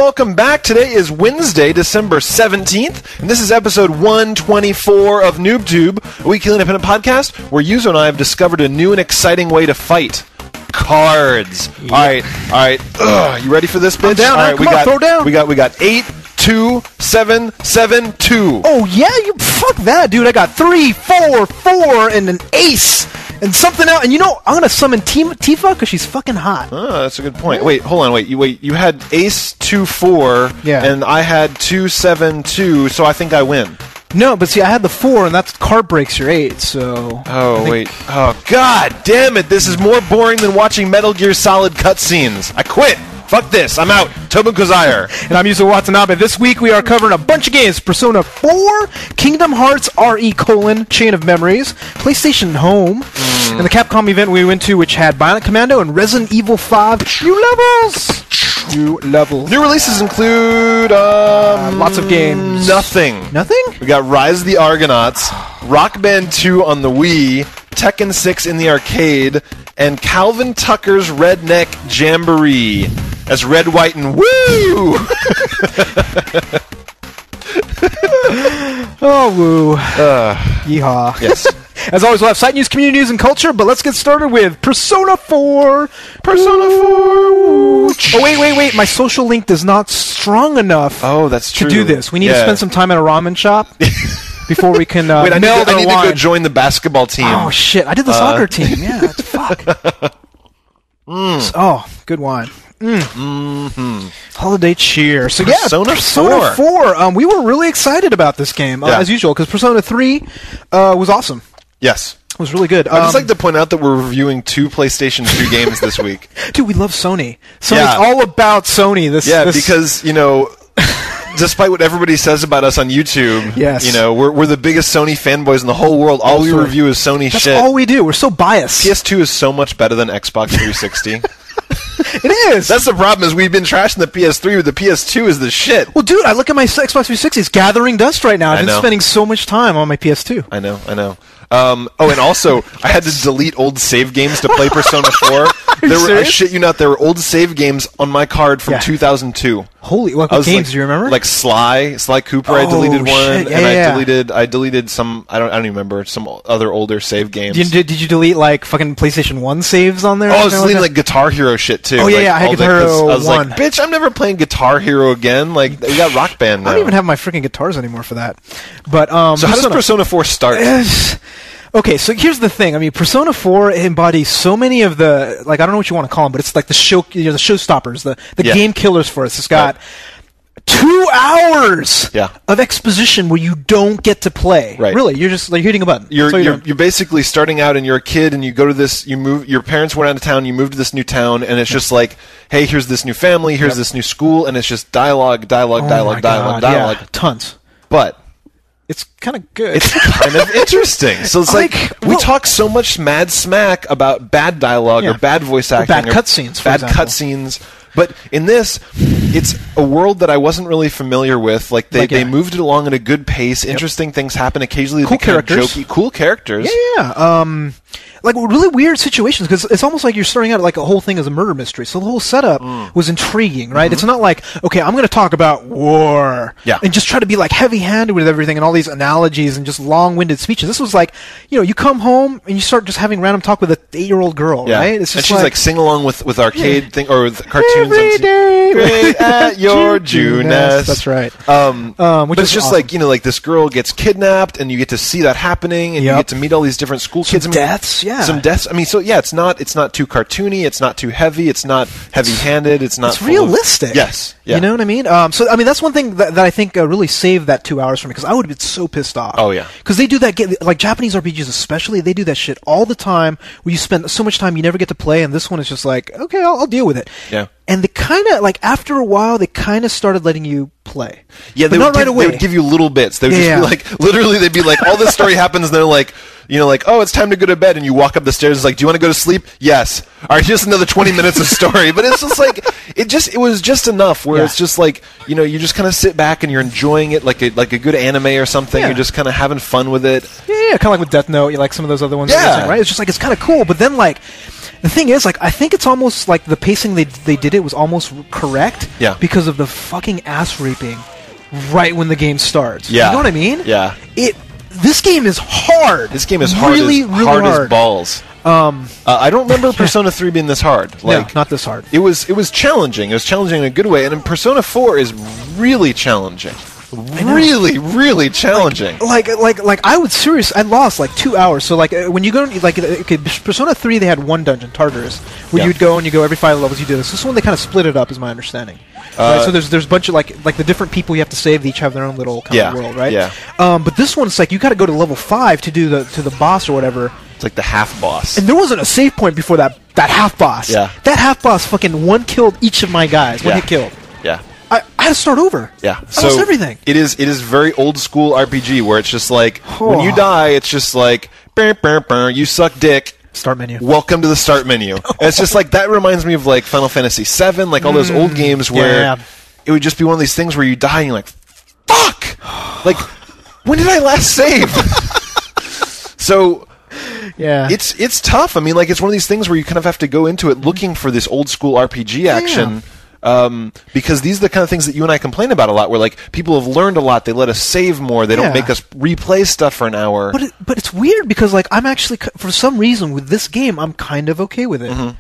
welcome back. Today is Wednesday, December 17th, and this is episode 124 of NooBTooB, a weekly independent podcast where Yuzo and I have discovered a new and exciting way to fight. Cards. Yep. All right. You ready for this, bitch? I'm down. All right, Come on, throw down. We got 8, 2, 7, 7, 2. Oh yeah, fuck that, dude. I got 3, 4, 4, and an ace. And something else, and you know, I'm gonna summon Tifa because she's fucking hot. Oh, that's a good point. Wait, hold on, You had Ace 2-4, yeah, and I had 2-7-2, so I think I win. No, but see, I had the 4, and that card breaks your 8. So. Oh wait. Oh god damn it! This is more boring than watching Metal Gear Solid cutscenes. I quit. Fuck this. I'm out. Tobin and I'm Yuzo Watanabe. This week we are covering a bunch of games. Persona 4, Kingdom Hearts RE: Chain of Memories, PlayStation Home, and the Capcom event we went to, which had Bionic Commando and Resident Evil 5 new levels. New releases include lots of games. Nothing. We got Rise of the Argonauts, Rock Band 2 on the Wii, Tekken 6 in the arcade, and Calvin Tucker's Redneck Jamboree. That's red, white, and woo! Oh, woo. Yeehaw. Yes. As always, we'll have site news, community news, and culture, but let's get started with Persona 4. Oh, wait. My social link is not strong enough to do this. We need to spend some time at a ramen shop before we can I need to go join the basketball team. Oh, shit. I did the soccer team. Yeah, fuck. Oh, good wine. Holiday cheer. So Persona 4. We were really excited about this game, as usual, because Persona 3 was awesome. Yes. It was really good. I'd just like to point out that we're reviewing 2 PlayStation 2 games this week. Dude, we love Sony. Sony's all about Sony. Because, despite what everybody says about us on YouTube, we're the biggest Sony fanboys in the whole world. All we review is Sony shit. That's all we do. We're so biased. PS2 is so much better than Xbox 360. It is. That's the problem, is we've been trashing the PS3, but the PS2 is the shit. Well, dude, I look at my Xbox 360. It's gathering dust right now. I've been spending so much time on my PS2. I know. And also, I had to delete old save games to play Persona 4. I shit you not, there were old save games on my card from 2002. Holy, what games do you remember? Like Sly Cooper, I deleted one, and I deleted some, I don't even remember, some other older save games. Did you delete, like, fucking PlayStation 1 saves on there? Oh, I was deleting, like, Guitar Hero shit, too. Oh, yeah, I had Guitar Hero 1. I was like, bitch, I'm never playing Guitar Hero again. Like, we got Rock Band now. I don't even have my freaking guitars anymore for that. But, so how does Persona 4 start? Okay, so here's the thing. I mean, Persona 4 embodies so many of the, like, I don't know what you want to call them, but it's like the showstoppers, the game killers for us. It's got 2 hours of exposition where you don't get to play. Right. Really, you're just like hitting a button. You're basically starting out and you're a kid and you go to this, your parents went out of town, you move to this new town, and it's just like, hey, here's this new family, here's this new school, and it's just dialogue. Yeah, tons. But it's kind of good. It's kind of interesting. So it's we talk so much mad smack about bad dialogue or bad voice acting, bad cutscenes, bad cutscenes. But in this, it's a world that I wasn't really familiar with. Like they moved it along at a good pace. Interesting things happen occasionally. Cool characters. Cool characters. Yeah. Like really weird situations, because it's almost like you're starting out like a whole thing as a murder mystery. So the whole setup was intriguing, right? It's not like, okay, I'm going to talk about war and just try to be like heavy-handed with everything and all these analogies and just long-winded speeches. This was like, you come home and you start just having random talk with an 8-year-old girl, right? It's just and she's like sing along with arcade thing or with cartoons. Every day great at your Juness. That's right. But it's just awesome. Like this girl gets kidnapped and you get to see that happening and you get to meet all these different school kids. Deaths. Some deaths. I mean, so it's not too cartoony. It's not too heavy. It's not heavy-handed. It's not. It's realistic. Yes. Yeah. You know what I mean? So I mean, that's one thing that I think really saved that 2 hours for me, because I would have been so pissed off. Oh yeah. Because they do that. Like Japanese RPGs especially, they do that shit all the time. Where you spend so much time you never get to play, and this one is just like, okay, I'll deal with it. Yeah. And they kind of, like, after a while, they kind of started letting you play. Yeah, they would give you little bits. They would just be like, literally, they'd be like, all this story happens, and they're like, oh, it's time to go to bed, and you walk up the stairs, it's like, do you want to go to sleep? Yes. All right, just another 20 minutes of story. But it's just like, it was just enough where it's just like, you just kind of sit back and you're enjoying it like a good anime or something. You're just kind of having fun with it. Yeah, kind of like with Death Note, you like some of those other ones. Right? It's just like, it's kind of cool, but then like, The thing is, like, I think it's almost like the pacing they did it was almost correct. Yeah. Because of the fucking ass raping right when the game starts. Yeah. You know what I mean? Yeah. This game is hard. This game is hard, really hard as balls. I don't remember Persona 3 being this hard. Like, no, not this hard. It was challenging. It was challenging in a good way. And in Persona 4 is really challenging. Really, really challenging. Like I lost like 2 hours. So like when you go Persona 3, they had one dungeon, Tartarus, where you would go every 5 levels. You do this one they kind of split it up, is my understanding. Right, so there's a bunch of like the different people you have to save. They each have their own little kind of world, right? Yeah. But this one's like you got to go to level 5 to do the boss or whatever. It's like the half boss. And there wasn't a save point before that half boss. Yeah. That half boss fucking one killed each of my guys. One hit killed. Yeah. I had to start over. Yeah. I lost everything. It is very old school RPG where it's just like when you die, it's just like burr, burr, burr, you suck dick. Start menu. Welcome to the start menu. And it's just like that reminds me of like Final Fantasy VII, like all those old games where it would just be one of these things where you die and you're like, fuck! Like, when did I last save? So it's tough. I mean, like, it's one of these things where you kind of have to go into it looking for this old school RPG action. Because these are the kind of things that you and I complain about a lot, where like people have learned a lot, they let us save more, they don't make us replay stuff for an hour. But it's weird because like I'm actually, for some reason with this game, I'm kind of okay with it. Mm-hmm.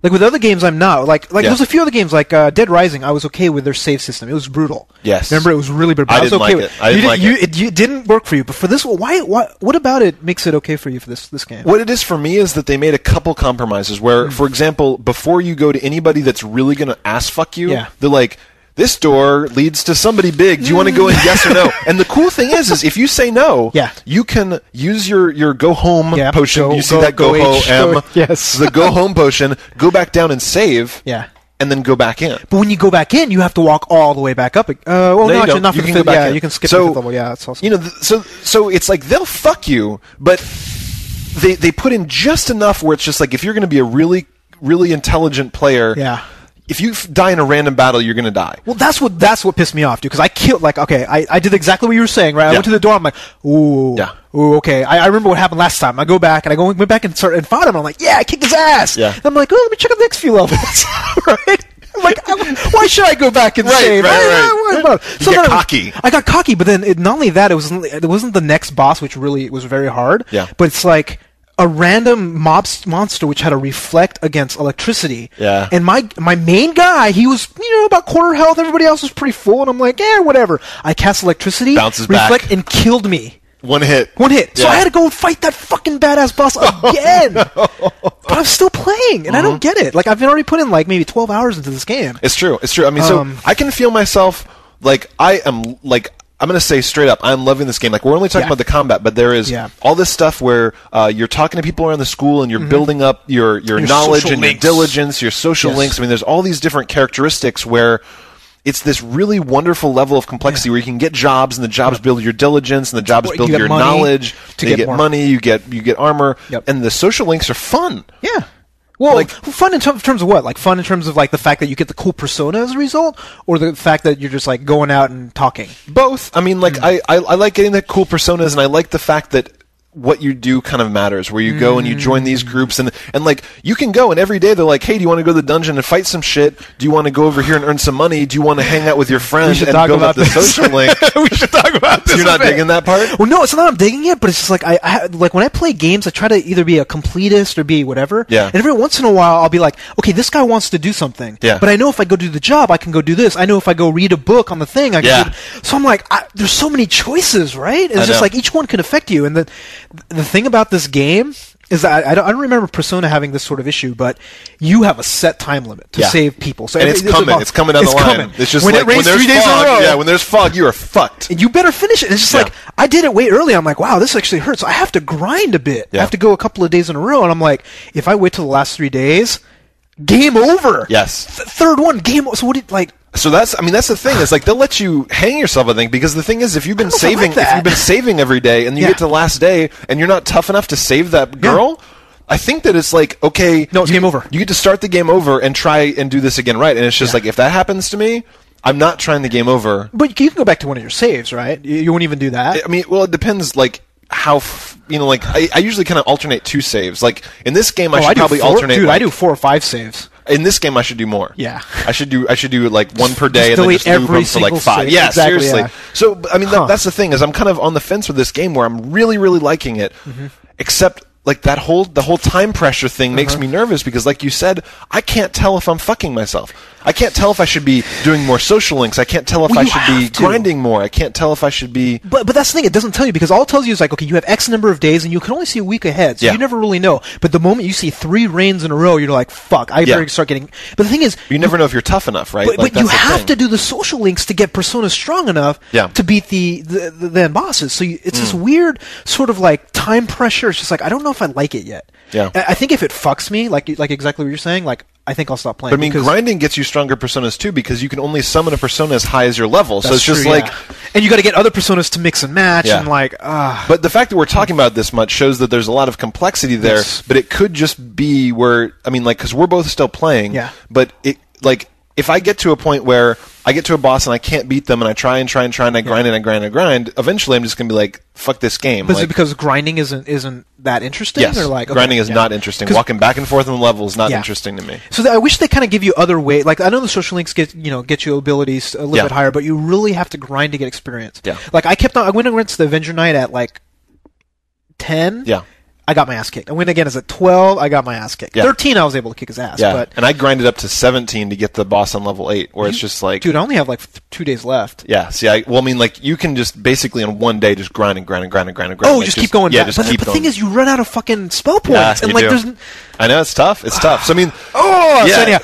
Like with other games, I'm not. Like there's a few other games like Dead Rising. I was okay with their save system. It was brutal. Yes. Remember, it was really brutal. I didn't like it. I didn't like it. It didn't work for you. But for this one, what about it makes it okay for you for this game? What it is for me is that they made a couple compromises where, for example, before you go to anybody that's really going to ass fuck you, they're like, this door leads to somebody big. Do you want to go in, yes or no? And the cool thing is if you say no, you can use your go home potion. You see that go home? Yes. The go home potion, go back down and save. Yeah. And then go back in. But when you go back in, you have to walk all the way back up. No, actually, not for you the can go back in. You can skip the fifth level. Yeah, that's awesome. You know, so it's like they'll fuck you, but they put in just enough where it's just like if you're going to be a really, really intelligent player, if you die in a random battle, you're going to die. Well, that's what pissed me off, dude. Because I killed, like, okay, I did exactly what you were saying, right? I went to the door, I'm like, ooh, okay. I remember what happened last time. I go back, and I went back and started and fought him. I'm like, I kicked his ass. Yeah. And I'm like, let me check out the next few levels, right? I'm like, why should I go back and save? Right. You get cocky. I got cocky, but then not only that, it wasn't the next boss, which really was very hard. Yeah. But it's like a random monster which had to reflect against electricity. Yeah. And my main guy, he was, about quarter health. Everybody else was pretty full, and I'm like, whatever. I cast electricity, bounces reflect, back, and killed me. One hit. So I had to go fight that fucking badass boss again. But I'm still playing, and I don't get it. Like, I've already put in, like, maybe 12 hours into this game. It's true. I mean, so I can feel myself, like, I am, like, I'm going to say straight up, I'm loving this game. Like, we're only talking about the combat, but there is all this stuff where you're talking to people around the school and you're building up your knowledge and your diligence, your social links. I mean, there's all these different characteristics where it's this really wonderful level of complexity where you can get jobs, and the jobs build your diligence, and the jobs build your knowledge. You get money, you get armor, and the social links are fun. Yeah. Well, like, fun in terms of what? Like, fun in terms of, like, the fact that you get the cool persona as a result, or the fact that you're just, like, going out and talking? Both. I mean, like, I like getting the cool personas, and I like the fact that what you do kind of matters, where you go and you join these groups, and like, you can go, and every day they're like, hey, do you want to go to the dungeon and fight some shit? Do you want to go over here and earn some money? Do you want to hang out with your friends and build up the social link? We should talk about this. So you're not digging that part? Well, no, it's not I'm digging it, but it's just like, I like, when I play games, I try to either be a completist or be whatever. Yeah. And every once in a while, I'll be like, okay, this guy wants to do something. Yeah. But I know if I go do the job, I can go do this. I know if I go read a book on the thing, I can do. So I'm like, there's so many choices, right? It's just like each one can affect you. And the thing about this game is that I don't remember Persona having this sort of issue, but you have a set time limit to save people. So and it's coming. It's coming down the line. It's just when like it rains when there's 3 days fog. in a row. Yeah, when there's fog, you are fucked. And you better finish it. And it's just like, I did it way early. I'm like, wow, this actually hurts. So I have to grind a bit. I have to go a couple of days in a row. And I'm like, if I wait till the last 3 days, game over. Yes. Third one, game over. So what do you, like... So that's the thing. Is like they'll let you hang yourself, I think, because the thing is, if you've been saving every day, and you get to the last day, and you're not tough enough to save that girl, I think that it's like, okay, no, it's game over. You get to start the game over and try and do this again, right? And it's just like, if that happens to me, I'm not trying the game over. But you can go back to one of your saves, right? You won't even do that. I mean, well, it depends. Like, how like I usually kind of alternate 2 saves. Like in this game, I should probably alternate. Dude, I do 4 or 5 saves. In this game, I should do more. Yeah, I should do like 1 per day, just and then just loop every them for like 5. save. Yeah, exactly, seriously. Yeah. So I mean, that's the thing is I'm kind of on the fence with this game where I'm really, really liking it, except. Like the whole time pressure thing makes me nervous because, like you said, I can't tell if I'm fucking myself. I can't tell if I should be doing more social links. I can't tell if I should be grinding more. I can't tell if I should be. But that's the thing; it doesn't tell you because all it tells you is like, okay, you have X number of days, and you can only see a week ahead, so you never really know. But the moment you see 3 reigns in a row, you're like, "Fuck, I better start getting." But the thing is, you never know if you're tough enough, right? But you have to do the social links to get Persona strong enough to beat the end bosses. So it's this weird sort of like time pressure. It's just like I don't know if I like it yet. Yeah, I think if it fucks me, like exactly what you're saying, like I think I'll stop playing. But I mean, grinding gets you stronger personas too because you can only summon a persona as high as your level. So it's just like, and you got to get other personas to mix and match, and like. But the fact that we're talking about this much shows that there's a lot of complexity there. Yes. But it could just be where I mean, like, because we're both still playing. Yeah. But it like. If I get to a point where I get to a boss and I can't beat them and I try and I grind and I grind, eventually I'm just going to be like, fuck this game. But like, is it because grinding isn't that interesting? Yes. Or like, grinding is not interesting. Walking back and forth on the level is not interesting to me. So I wish they kind of give you other ways. Like, I know the social links get you abilities a little bit higher, but you really have to grind to get experience. Yeah. Like, I went against the Avenger Knight at like 10. Yeah. I got my ass kicked. I went again as at 12. I got my ass kicked. 13, I was able to kick his ass. Yeah, but and I grinded up to 17 to get the boss on level 8, where it's just like... Dude, I only have like 2 days left. Yeah, see, I mean, like, you can just basically in one day just grind. Oh, just keep going. Yeah, just keep going. But the thing is, you run out of fucking spell points. Yeah, and you like, do. I know, it's tough. It's tough. So, I mean...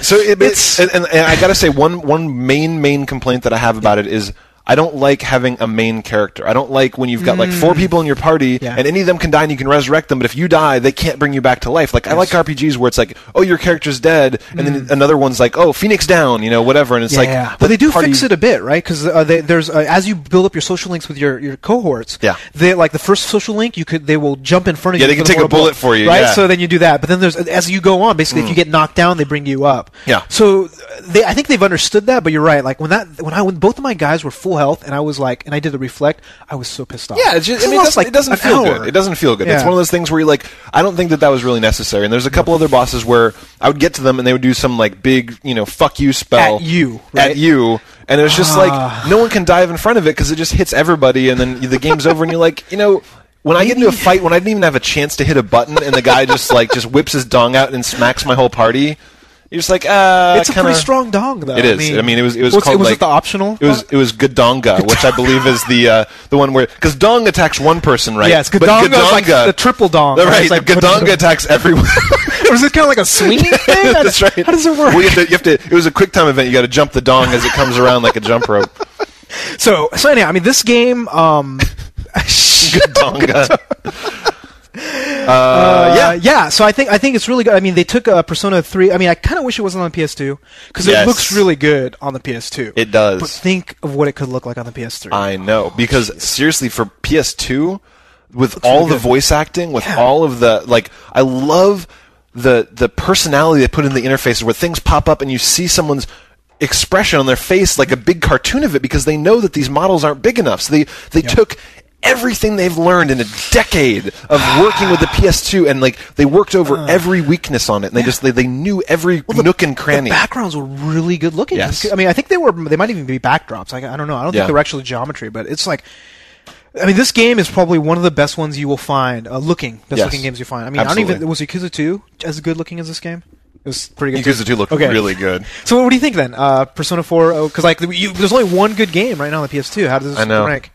So it's... And I gotta say, one main complaint that I have about it is... I don't like having a main character. I don't like when you've got like 4 people in your party and any of them can die and you can resurrect them, but if you die, they can't bring you back to life. Like I like RPGs where it's like, oh, your character's dead, and then another one's like, oh, Phoenix down, whatever, and it's like. But they do fix it a bit, right? Because there's as you build up your social links with your cohorts, they like the first social link, they will jump in front of you. Yeah, they can take a bullet for you, right? Yeah. So then you do that, but then there's as you go on, basically, if you get knocked down, they bring you up. Yeah. So I think they've understood that, but you're right. Like when both of my guys were full health, and I was like. And I did the reflect. I was so pissed off. Yeah, it doesn't feel good. It doesn't feel good. Yeah. It's one of those things where you're like, I don't think that was really necessary. And there's a couple other bosses where I would get to them and they would do some like big, fuck you spell at you, right? At you, and it's just like no one can dive in front of it because it just hits everybody, and then the game's over, and you're like, when I get into a fight when I didn't even have a chance to hit a button, and the guy just whips his dong out and smacks my whole party. You're just like, it's a pretty strong dong, though. It is. I mean, it was called was it the optional? It was Gadonga, which I believe is the one where because dong attacks one person, right? Yes, Gadonga is like the triple dong. Right, like Gadonga attacks everyone. Or is it kind of like a swinging thing? That's right. How does it work? Well, you have to. It was a quick time event. You got to jump the dong as it comes around like a jump rope. So anyhow, I mean, this game, Gadonga. So I think it's really good. I mean, they took Persona 3. I mean, I kind of wish it wasn't on PS2 because it looks really good on the PS2. It does. But think of what it could look like on the PS3. I know, because seriously, for PS2, with all the voice acting, with all of the I love the personality they put in the interfaces where things pop up and you see someone's expression on their face like a big cartoon of it because they know that these models aren't big enough. So they took everything they've learned in a decade of working with the PS2, and they worked over every weakness on it, and they knew every nook and cranny. The backgrounds were really good looking. Yes. I mean, I think they might even be backdrops. I don't know. I don't think they were actually geometry, but it's like. I mean, this game is probably one of the best ones you will find. Looking games you find. I mean, Absolutely. was Yakuza 2 as good looking as this game? It was pretty good. Yakuza 2 looked really good. So what do you think then? Persona 4, because there's only one good game right now on the PS2. How does this rank?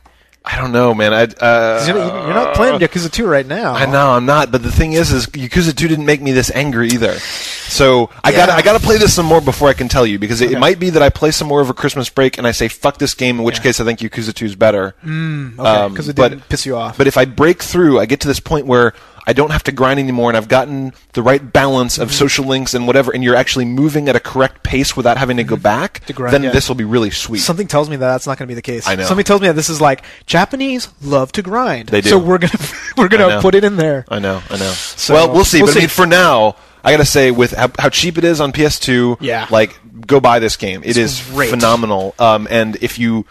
I don't know, man. You're not playing Yakuza 2 right now. I know I'm not, but the thing is Yakuza 2 didn't make me this angry either. So I gotta play this some more before I can tell you, because it might be that I play some more over Christmas break and I say fuck this game, in which case I think Yakuza 2 is better. Okay, because it didn't piss you off. But if I break through, I get to this point where I don't have to grind anymore, and I've gotten the right balance of social links and whatever, and you're actually moving at a correct pace without having to go back, then this will be really sweet. Something tells me that that's not going to be the case. I know. Something tells me that this is like, Japanese love to grind. They do. So we're gonna put it in there. I know. So well, we'll see. But I mean, for now, I gotta say, with how cheap it is on PS2, go buy this game. It's is great. Phenomenal. And if you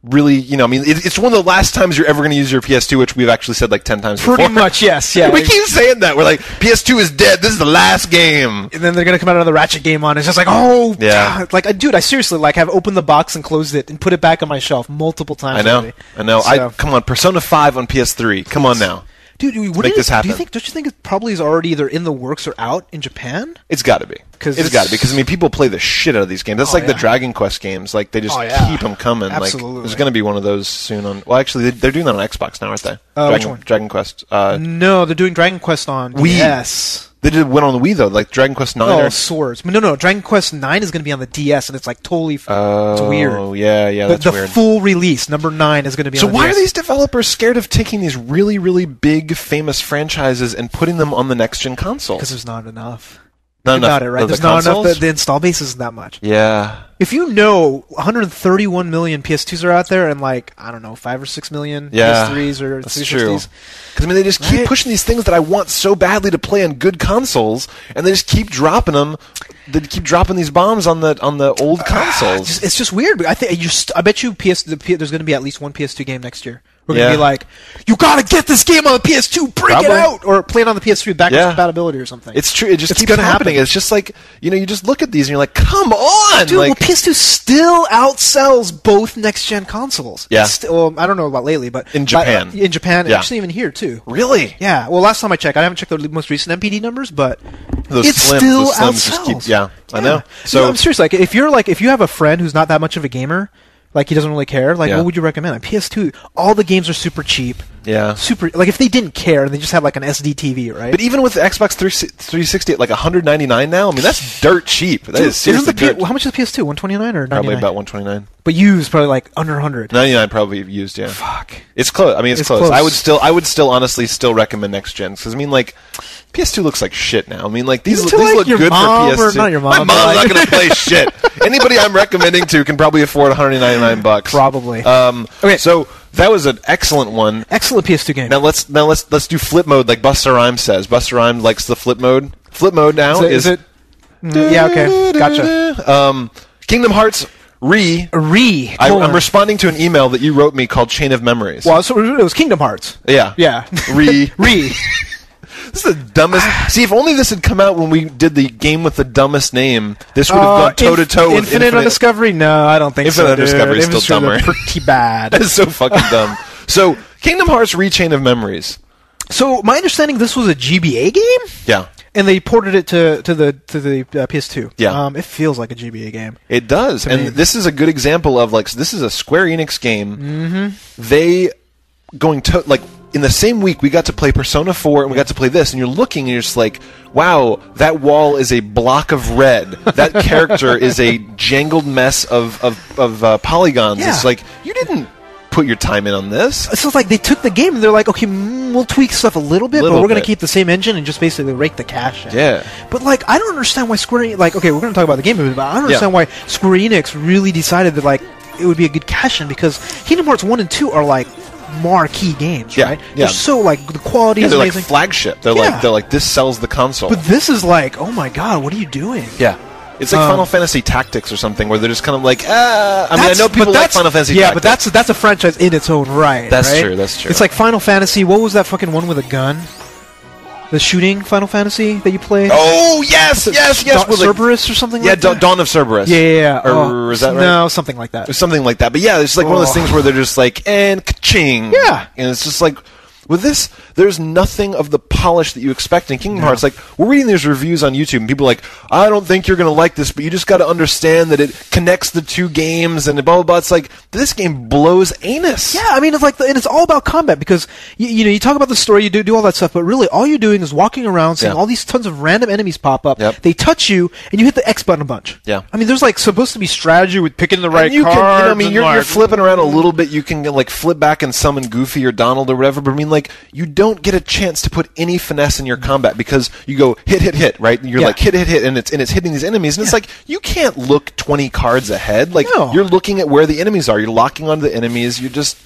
really, I mean, it's one of the last times you're ever going to use your PS2, which we've actually said like 10 times before. Pretty much, yes. Yeah. We keep saying that. We're like, PS2 is dead. This is the last game. And then they're going to come out another Ratchet game on it. It's just like, oh, yeah. God. Like, dude, I seriously, like, have opened the box and closed it and put it back on my shelf multiple times already. I know. So. Come on, Persona 5 on PS3. Come on now. Dude, make this happen. Don't you think it probably is already either in the works or out in Japan? It's got to be. It's got to be, because I mean, people play the shit out of these games. That's like the Dragon Quest games. Like, they just keep them coming. Absolutely. Like, there's going to be one of those soon on. Well, actually, they're doing that on Xbox now, aren't they? Which one? Dragon Quest. No, they're doing Dragon Quest on Wii. DS. They did one on the Wii though, like Dragon Quest 9. Oh, Swords. No. Dragon Quest 9 is going to be on the DS, and it's like totally. It's weird. Oh, yeah, that's weird. The full release, number 9, is going to be. So on the why DS. are these developers scared of taking these really, really big, famous franchises and putting them on the next gen console? Because there's not enough. Not enough. About it, right? There's not enough. The install base isn't that much. Yeah. If you know 131 million PS2s are out there and like, I don't know, 5 or 6 million PS3s or 360s. True. Because I mean, they just keep pushing these things that I want so badly to play on good consoles, and they just keep dropping them. They keep dropping these bombs on the old consoles. It's just weird. I bet you there's going to be at least one PS2 game next year. We're going to be like, you got to get this game on the PS2, break it out! Or play it on the PS3 with backwards compatibility or something. It's true. It just keeps happening. It's just like, you just look at these and you're like, come on! Dude, like, well, PS2 still outsells both next-gen consoles. Yeah. I don't know about lately, but... In Japan. Actually even here, too. Really? Yeah. Well, last time I checked, I haven't checked the most recent MPD numbers, but those still outsells. Just keep, I know. So I'm serious. Like, if you have a friend who's not that much of a gamer, like he doesn't really care, like what would you recommend? Like PS2, all the games are super cheap. Yeah. Super. Like if they didn't care and they just have like an SD TV, right? But even with the Xbox 360 at like $199 now, I mean that's dirt cheap. That is seriously dirt. How much is PS2? $129 or $99? Probably about $129. But used probably like under $100. $99 probably used, yeah. Fuck. It's close. I mean, it's close. I would still honestly recommend next gen because I mean like PS2 looks like shit now. I mean like these look good for PS2. Not your mom. My mom's not going to play shit. Anybody I'm recommending to can probably afford $199. Probably. Okay, so that was an excellent one. Excellent PS2 game. Now let's do flip mode like Busta Rhymes says. Busta Rhymes likes the flip mode. Flip mode now is it? Yeah. Okay. Gotcha. Kingdom Hearts I'm responding to an email that you wrote me called Chain of Memories. Well, so it was Kingdom Hearts. Yeah. Re. This is the dumbest. See, if only this had come out when we did the game with the dumbest name, this would have gone toe to toe with Infinite Undiscovery. No, I don't think so. Infinite Undiscovery is still dumber. Pretty bad. That is so fucking dumb. So, Kingdom Hearts Chain of Memories. So, my understanding, this was a GBA game. Yeah. And they ported it to the PS2. Yeah. It feels like a GBA game. It does. And this is a good example of like this is a Square Enix game. Mm-hmm. They going to like in the same week we got to play Persona 4 and we got to play this and you're looking and you're just like, wow, that wall is a block of red. That character is a jangled mess of polygons. Yeah. It's like you didn't put your time in on this. So it's like they took the game and they're like, okay, we'll tweak stuff a little bit, but we're going to keep the same engine and just basically rake the cash in. Yeah. But like, I don't understand why Square Enix, like, okay, we're going to talk about the game, but I don't understand why Square Enix really decided that like it would be a good cash in because Kingdom Hearts 1 and 2 are like marquee games, right? Yeah. They're so like the quality is they're amazing. Like flagship. They're like this sells the console. But this is like, oh my god, what are you doing? Yeah. It's like Final Fantasy Tactics or something, where they're just kind of like, I mean, I know people like Final Fantasy Tactics. Yeah, but that's a franchise in its own right. That's true, that's true. It's like Final Fantasy, what was that fucking one with a gun? The shooting Final Fantasy that you played? Oh, yes! Cerberus or something like that? Yeah, Dawn of Cerberus. Yeah. Or is that right? No, something like that. Something like that. But yeah, it's like one of those things where they're just like, and ka-ching! Yeah. And it's just like... With this, there's nothing of the polish that you expect in Kingdom Hearts. Like, we're reading these reviews on YouTube, and people are like, I don't think you're going to like this, but you just got to understand that it connects the two games, and blah, blah, blah. It's like, this game blows anus. Yeah, I mean, it's like, and it's all about combat, because, you know, you talk about the story, you do all that stuff, but really, all you're doing is walking around, seeing all these tons of random enemies pop up, they touch you, and you hit the X button a bunch. Yeah. I mean, there's, like, supposed to be strategy with picking the right card. I mean, you're flipping around a little bit, you can, like, flip back and summon Goofy or Donald or whatever, but I mean, like, you don't get a chance to put any finesse in your combat because you go hit, right? You're like hit, and it's hitting these enemies, and it's like you can't look 20 cards ahead. Like you're looking at where the enemies are. You're locking onto the enemies. You're just,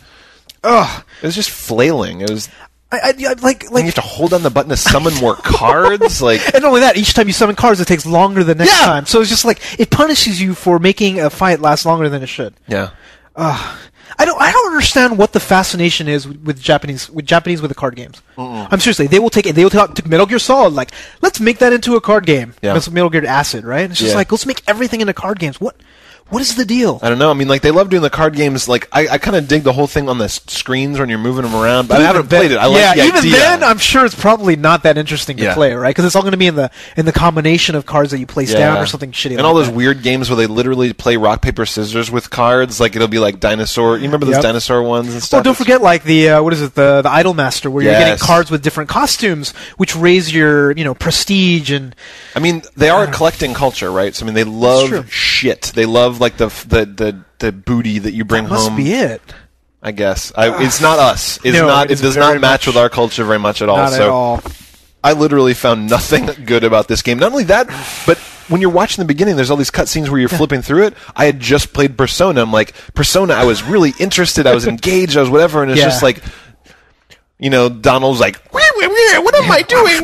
it was just flailing. It was. Like you have to hold down the button to summon more cards, like, and not only that, each time you summon cards, it takes longer the next time. So it's just like it punishes you for making a fight last longer than it should. Yeah. I don't understand what the fascination is with Japanese with the card games. I'm seriously, they will take Metal Gear Solid, like, let's make that into a card game. Yeah. That's Metal Gear Acid, right? It's just like, let's make everything into card games. What is the deal? I don't know. I mean, like, they love doing the card games. Like, I kind of dig the whole thing on the screens when you're moving them around, but I haven't played it. I like the even idea. then, I'm sure it's probably not that interesting to play, right? Because it's all going to be in the combination of cards that you place down or something shitty. And like all those that. weird games where they literally play rock paper scissors with cards. Like, it'll be like dinosaur. You remember those dinosaur ones and stuff? Oh, don't forget, like the the Idol Master, where you're getting cards with different costumes, which raise your prestige and. I mean, they are a collecting culture, right? So I mean, they love shit. They love like the booty that you bring home. Must be it. I guess it's not us. It does not match with our culture very much at all. Not at all. I literally found nothing good about this game. Not only that, but when you're watching the beginning, there's all these cutscenes where you're flipping through it. I had just played Persona. I'm like, Persona, I was really interested. I was engaged. I was whatever. And it's just like, Donald's like, what am I doing?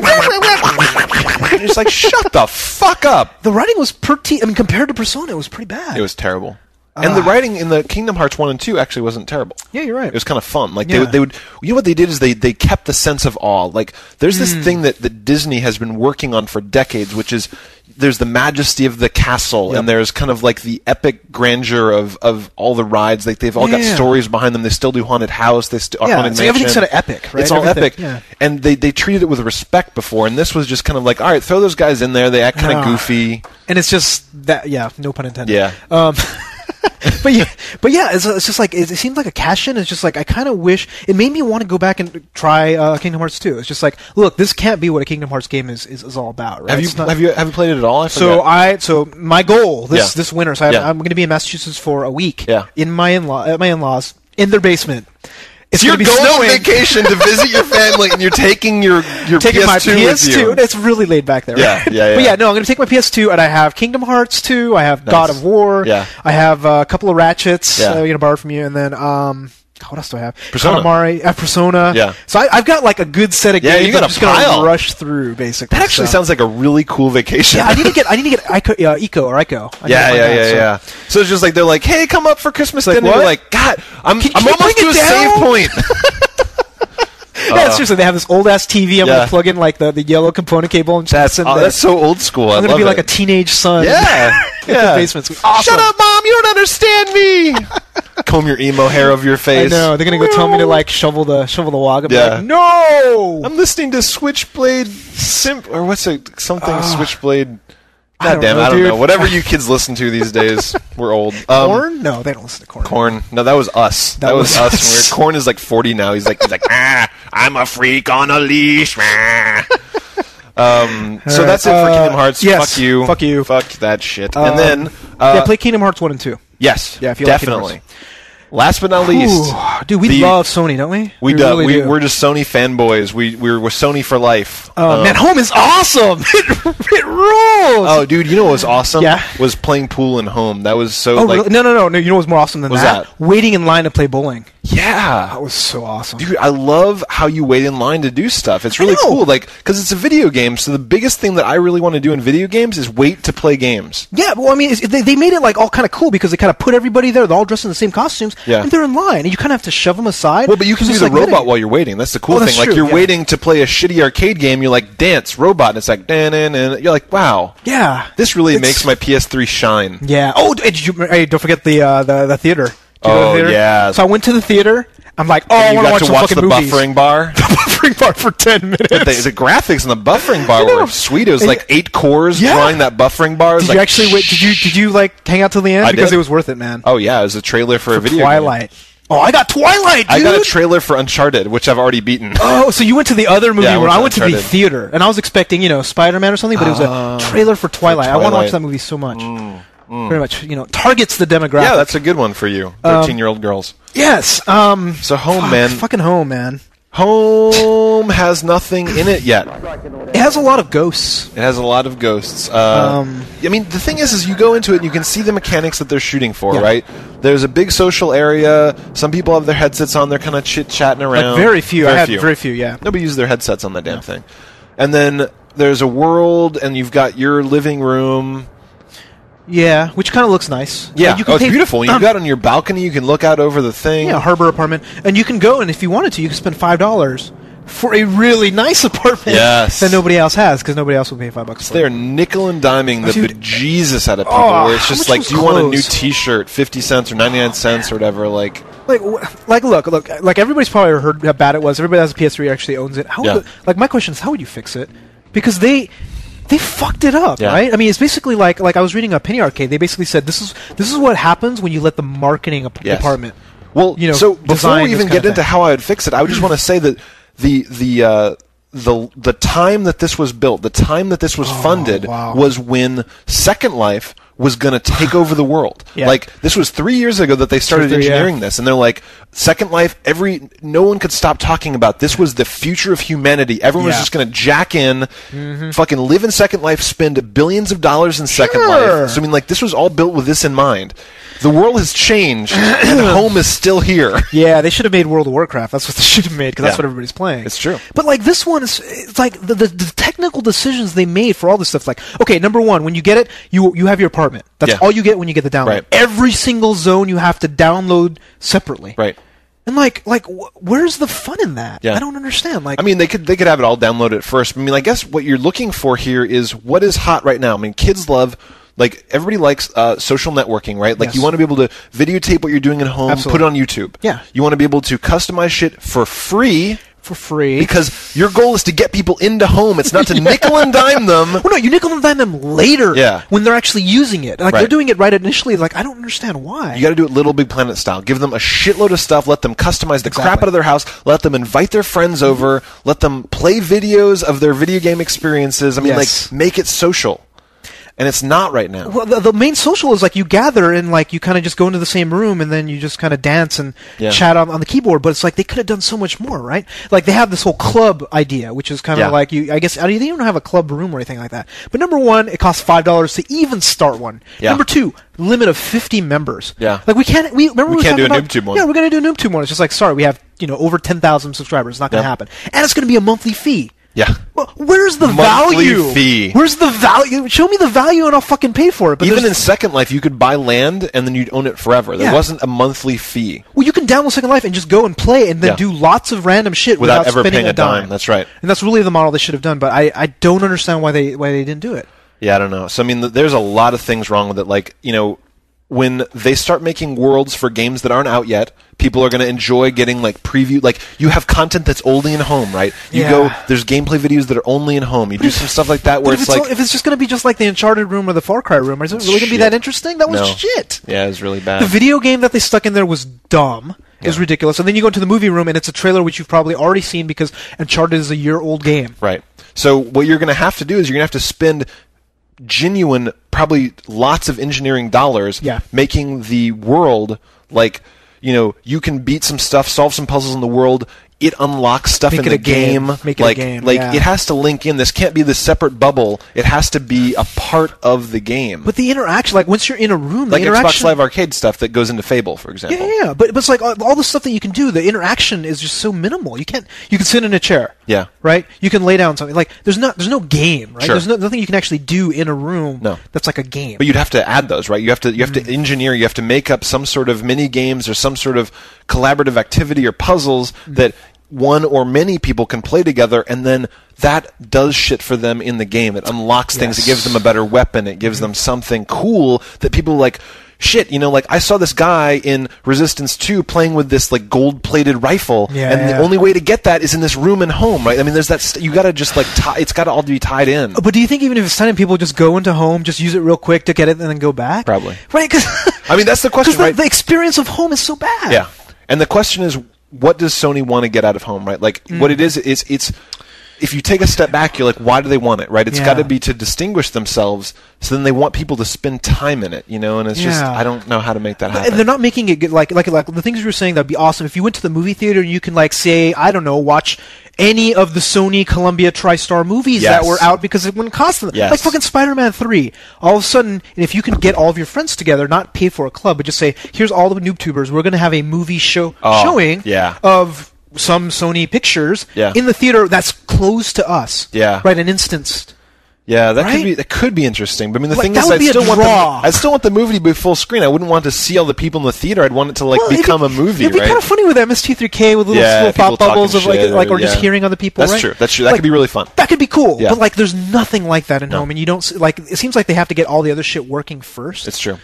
And it's like, shut the fuck up. The writing was compared to Persona, it was pretty bad. It was terrible. And the writing in the Kingdom Hearts 1 and 2 actually wasn't terrible. Yeah, you're right. It was kind of fun. Like they would what they did is they kept the sense of awe. Like there's this thing that Disney has been working on for decades, which is there's the majesty of the castle and there's kind of like the epic grandeur of all the rides. Like they've all got stories behind them. They still do Haunted House. They still Haunted Mansion. Everything's sort of epic, right? It's all epic. Yeah. And they treated it with respect before, and this was just kind of like, all right, throw those guys in there. They act kind of goofy. And it's just that, no pun intended. Yeah. But yeah, it's just like it seemed like a cash-in. It's just like I kind of wish it made me want to go back and try Kingdom Hearts 2. It's just like, look, this can't be what a Kingdom Hearts game is all about, right? Have you played it at all? So my goal this winter. So I'm going to be in Massachusetts for a week. Yeah. At my in-laws in their basement. It's you're going on vacation to visit your family, and you're taking your PS2 my PS2 with you. It's really laid back there. Yeah. But I'm going to take my PS2, and I have Kingdom Hearts 2. I have God of War. Yeah. I have a couple of Ratchets. Borrow from you, and then what else do I have? Persona. Persona. Yeah. So I've got like a good set of games. You got I'm just pile. Gonna rush through basically. That actually sounds like a really cool vacation. Yeah, I need to get Ico. Yeah. So it's just like they're like, hey, come up for Christmas dinner. You're like, God, I'm almost to a save point. Yeah, seriously, they have this old ass TV. I'm gonna plug in like the yellow component cable and that's so old school. I'm gonna be like a teenage son. Yeah. In the basement. Awesome. Shut up, Mom! You don't understand me. Comb your emo hair over your face. I know. They're gonna go tell me to like shovel the log. I'm like, no! I'm listening to Switchblade or what's it? Something Switchblade. God damn it, I don't know. Whatever you kids listen to these days, we're old. Corn? No, they don't listen to Corn. Corn. No, that was us. That was us. Corn is like 40 now. He's like, I'm a freak on a leash. So that's it for Kingdom Hearts. Yes. Fuck you. Fuck you. Fuck that shit. And then play Kingdom Hearts 1 and 2. Yes. Yeah, if you definitely. Like Last but not least, dude, we love Sony, don't we? We do. We're just Sony fanboys. We're Sony for life. Man, home is awesome. It rules. Oh, dude, you know what was awesome? Yeah. Was playing pool in home. That was so. Oh, really? No. You know what was more awesome than that? Waiting in line to play bowling. Yeah, that was so awesome, dude. I love how you wait in line to do stuff. It's really cool, like because it's a video game. So the biggest thing that I really want to do in video games is wait to play games. Yeah, well, I mean, they made it like all kind of cool because they kind of put everybody there. They're all dressed in the same costumes, and they're in line, and you kind of have to shove them aside. Well, but you can be the robot while you're waiting. That's the cool thing. Like you're waiting to play a shitty arcade game. You're like dance robot, and it's like and you're like, wow, yeah, this really makes my PS3 shine. Yeah. Oh, don't forget the theater. Yeah. So I went to the theater. I'm like, I want to watch the buffering bar. The buffering bar for 10 minutes. But the graphics in the buffering bar were sweet. It was like 8 cores drawing that buffering bar. Did you actually wait? Did you like hang out till the end? Because it was worth it, man. Oh yeah, it was a trailer for a video Twilight. Game. Oh, I got Twilight, dude! I got a trailer for Uncharted, which I've already beaten. Oh, so you went to the other movie where I went to the theater, and I was expecting, Spider-Man or something, but it was a trailer for Twilight. I want to watch that movie so much. Very much, targets the demographic. Yeah, that's a good one for you, 13-year-old girls. Yes. So home, man. Fucking home, man. Home has nothing in it yet. It has a lot of ghosts. I mean, the thing is you go into it and you can see the mechanics that they're shooting for, right? There's a big social area. Some people have their headsets on. They're kind of chit-chatting around. Like very few. Very few, yeah. Nobody uses their headsets on that damn thing. And then there's a world, and you've got your living room. Yeah, which kind of looks nice. Yeah, it's beautiful. When you go out on your balcony, you can look out over the thing. Yeah, harbor apartment. And you can go, and if you wanted to, you can spend $5 for a really nice apartment that nobody else has, because nobody else will pay $5 for it. They're nickel and diming the bejesus out of people, where it's just like, do you want a new T-shirt, 50 cents or 99 cents or whatever, like... Look, like everybody's probably heard how bad it was. Everybody that has a PS3 actually owns it. My question is, how would you fix it? Because they fucked it up, right? I mean, it's basically like I was reading a Penny Arcade. They basically said this is what happens when you let the marketing department. Well, so before we even get into how I would fix it, I would just want to say that the time that this was built, the time that this was funded, was when Second Life was going to take over the world. Like, this was 3 years ago that they started engineering this, and they're like, Second Life, no one could stop talking about this was the future of humanity. Everyone was just going to jack in, fucking live in Second Life, spend billions of dollars in Second Life. So, I mean, like, this was all built with this in mind. The world has changed, and home is still here. Yeah, they should have made World of Warcraft. That's what they should have made, because that's what everybody's playing. It's true. But, like, this one it's like, the technical decisions they made for all this stuff. Like, okay, number one, when you get it, you have your apartment. That's all you get when you get the download. Right. Every single zone you have to download separately. Right. And where's the fun in that? I don't understand. Like, I mean, they could have it all downloaded first. I mean, I guess what you're looking for here is what is hot right now. I mean, kids love... Like, everybody likes social networking, right? Like, you want to be able to videotape what you're doing at home, put it on YouTube. Yeah. You want to be able to customize shit for free. Because your goal is to get people into home. It's not to nickel and dime them. Well, no, you nickel and dime them later when they're actually using it. Like, they're doing it right initially. Like, I don't understand why. You got to do it Little Big Planet style. Give them a shitload of stuff. Let them customize the crap out of their house. Let them invite their friends over. Let them play videos of their video game experiences. I mean, like, make it social. And it's not right now. Well, the main social is like you gather and like you kind of just go into the same room and then you just kind of dance and chat on the keyboard. But it's like they could have done so much more, right? Like they have this whole club idea, which is kind of like I guess they don't have a club room or anything like that. But number one, it costs $5 to even start one. Number two, limit of 50 members. Like we can't do a NooBTooB one. Yeah, we're gonna do a NooBTooB one. It's just like, sorry, we have over 10,000 subscribers. It's not gonna happen, and it's gonna be a monthly fee. Yeah. Well, where's the monthly value? Fee. Where's the value? Show me the value and I'll fucking pay for it. But even in Second Life, you could buy land and then you'd own it forever. There wasn't a monthly fee. Well, you can download Second Life and just go and play and then do lots of random shit without ever spending paying a dime. That's right. And that's really the model they should have done. But I don't understand why they didn't do it. Yeah, I don't know. So I mean, there's a lot of things wrong with it. Like, when they start making worlds for games that aren't out yet, people are going to enjoy getting like preview. Like, you have content that's only in home, right? You go, there's gameplay videos that are only in home. You do some stuff like that where it's like, if it's just going to be just like the Uncharted room or the Far Cry room, is it really going to be that interesting? That was shit. Yeah, it was really bad. The video game that they stuck in there was dumb. It was ridiculous. And then you go into the movie room and it's a trailer which you've probably already seen because Uncharted is a year-old game. Right. So what you're going to have to do is you're going to have to spend genuine, probably lots of engineering dollars making the world like, you can beat some stuff, solve some puzzles in the world. It unlocks stuff in the game. Make it a game. It has to link in. This can't be this separate bubble. It has to be a part of the game. But the interaction, like once you're in a room, like Xbox Live Arcade stuff that goes into Fable, for example. Yeah. But it's like all the stuff that you can do. The interaction is just so minimal. You can sit in a chair. Yeah. Right. You can lay down something. Like there's no game. Right. Sure. There's nothing you can actually do in a room. No. That's like a game. But you'd have to add those, right? You have to engineer. You have to make up some sort of mini games or some sort of collaborative activity or puzzles that one or many people can play together, and then that does shit for them in the game. It unlocks things. It gives them a better weapon. It gives them something cool that people like. Shit, like I saw this guy in Resistance 2 playing with this like gold-plated rifle, and the only way to get that is in this room and home, right? I mean, there's that. You got to just like it's got to all be tied in. But do you think even if it's tied in, people just go into home, just use it real quick to get it, and then go back? Probably, right? Because I mean, that's the question, right? The experience of home is so bad. Yeah, and the question is, what does Sony want to get out of home, right? Like, what it is it's if you take a step back, you're like, why do they want it, right? It's got to be to distinguish themselves, so then they want people to spend time in it, and it's just, I don't know how to make that happen. And they're not making it like the things you were saying, that'd be awesome. If you went to the movie theater, you can like say, I don't know, watch any of the Sony Columbia TriStar movies that were out because it wouldn't cost them. Like fucking Spider-Man 3. All of a sudden, if you can get all of your friends together, not pay for a club, but just say, here's all the NooBTubers, we're going to have a movie showing of some Sony pictures in the theater that's close to us. Yeah. Right, an instanced Yeah, that could be interesting. But I mean, the thing is, I still want the movie to be full screen. I wouldn't want to see all the people in the theater. I'd want it to become a movie. It'd be kind of funny with MST3K with little pop bubbles of or just hearing other people. That's true. That's true. That could be really fun. That could be cool. Yeah. But there's nothing like that in home, and you don't it seems like they have to get all the other shit working first. It's true.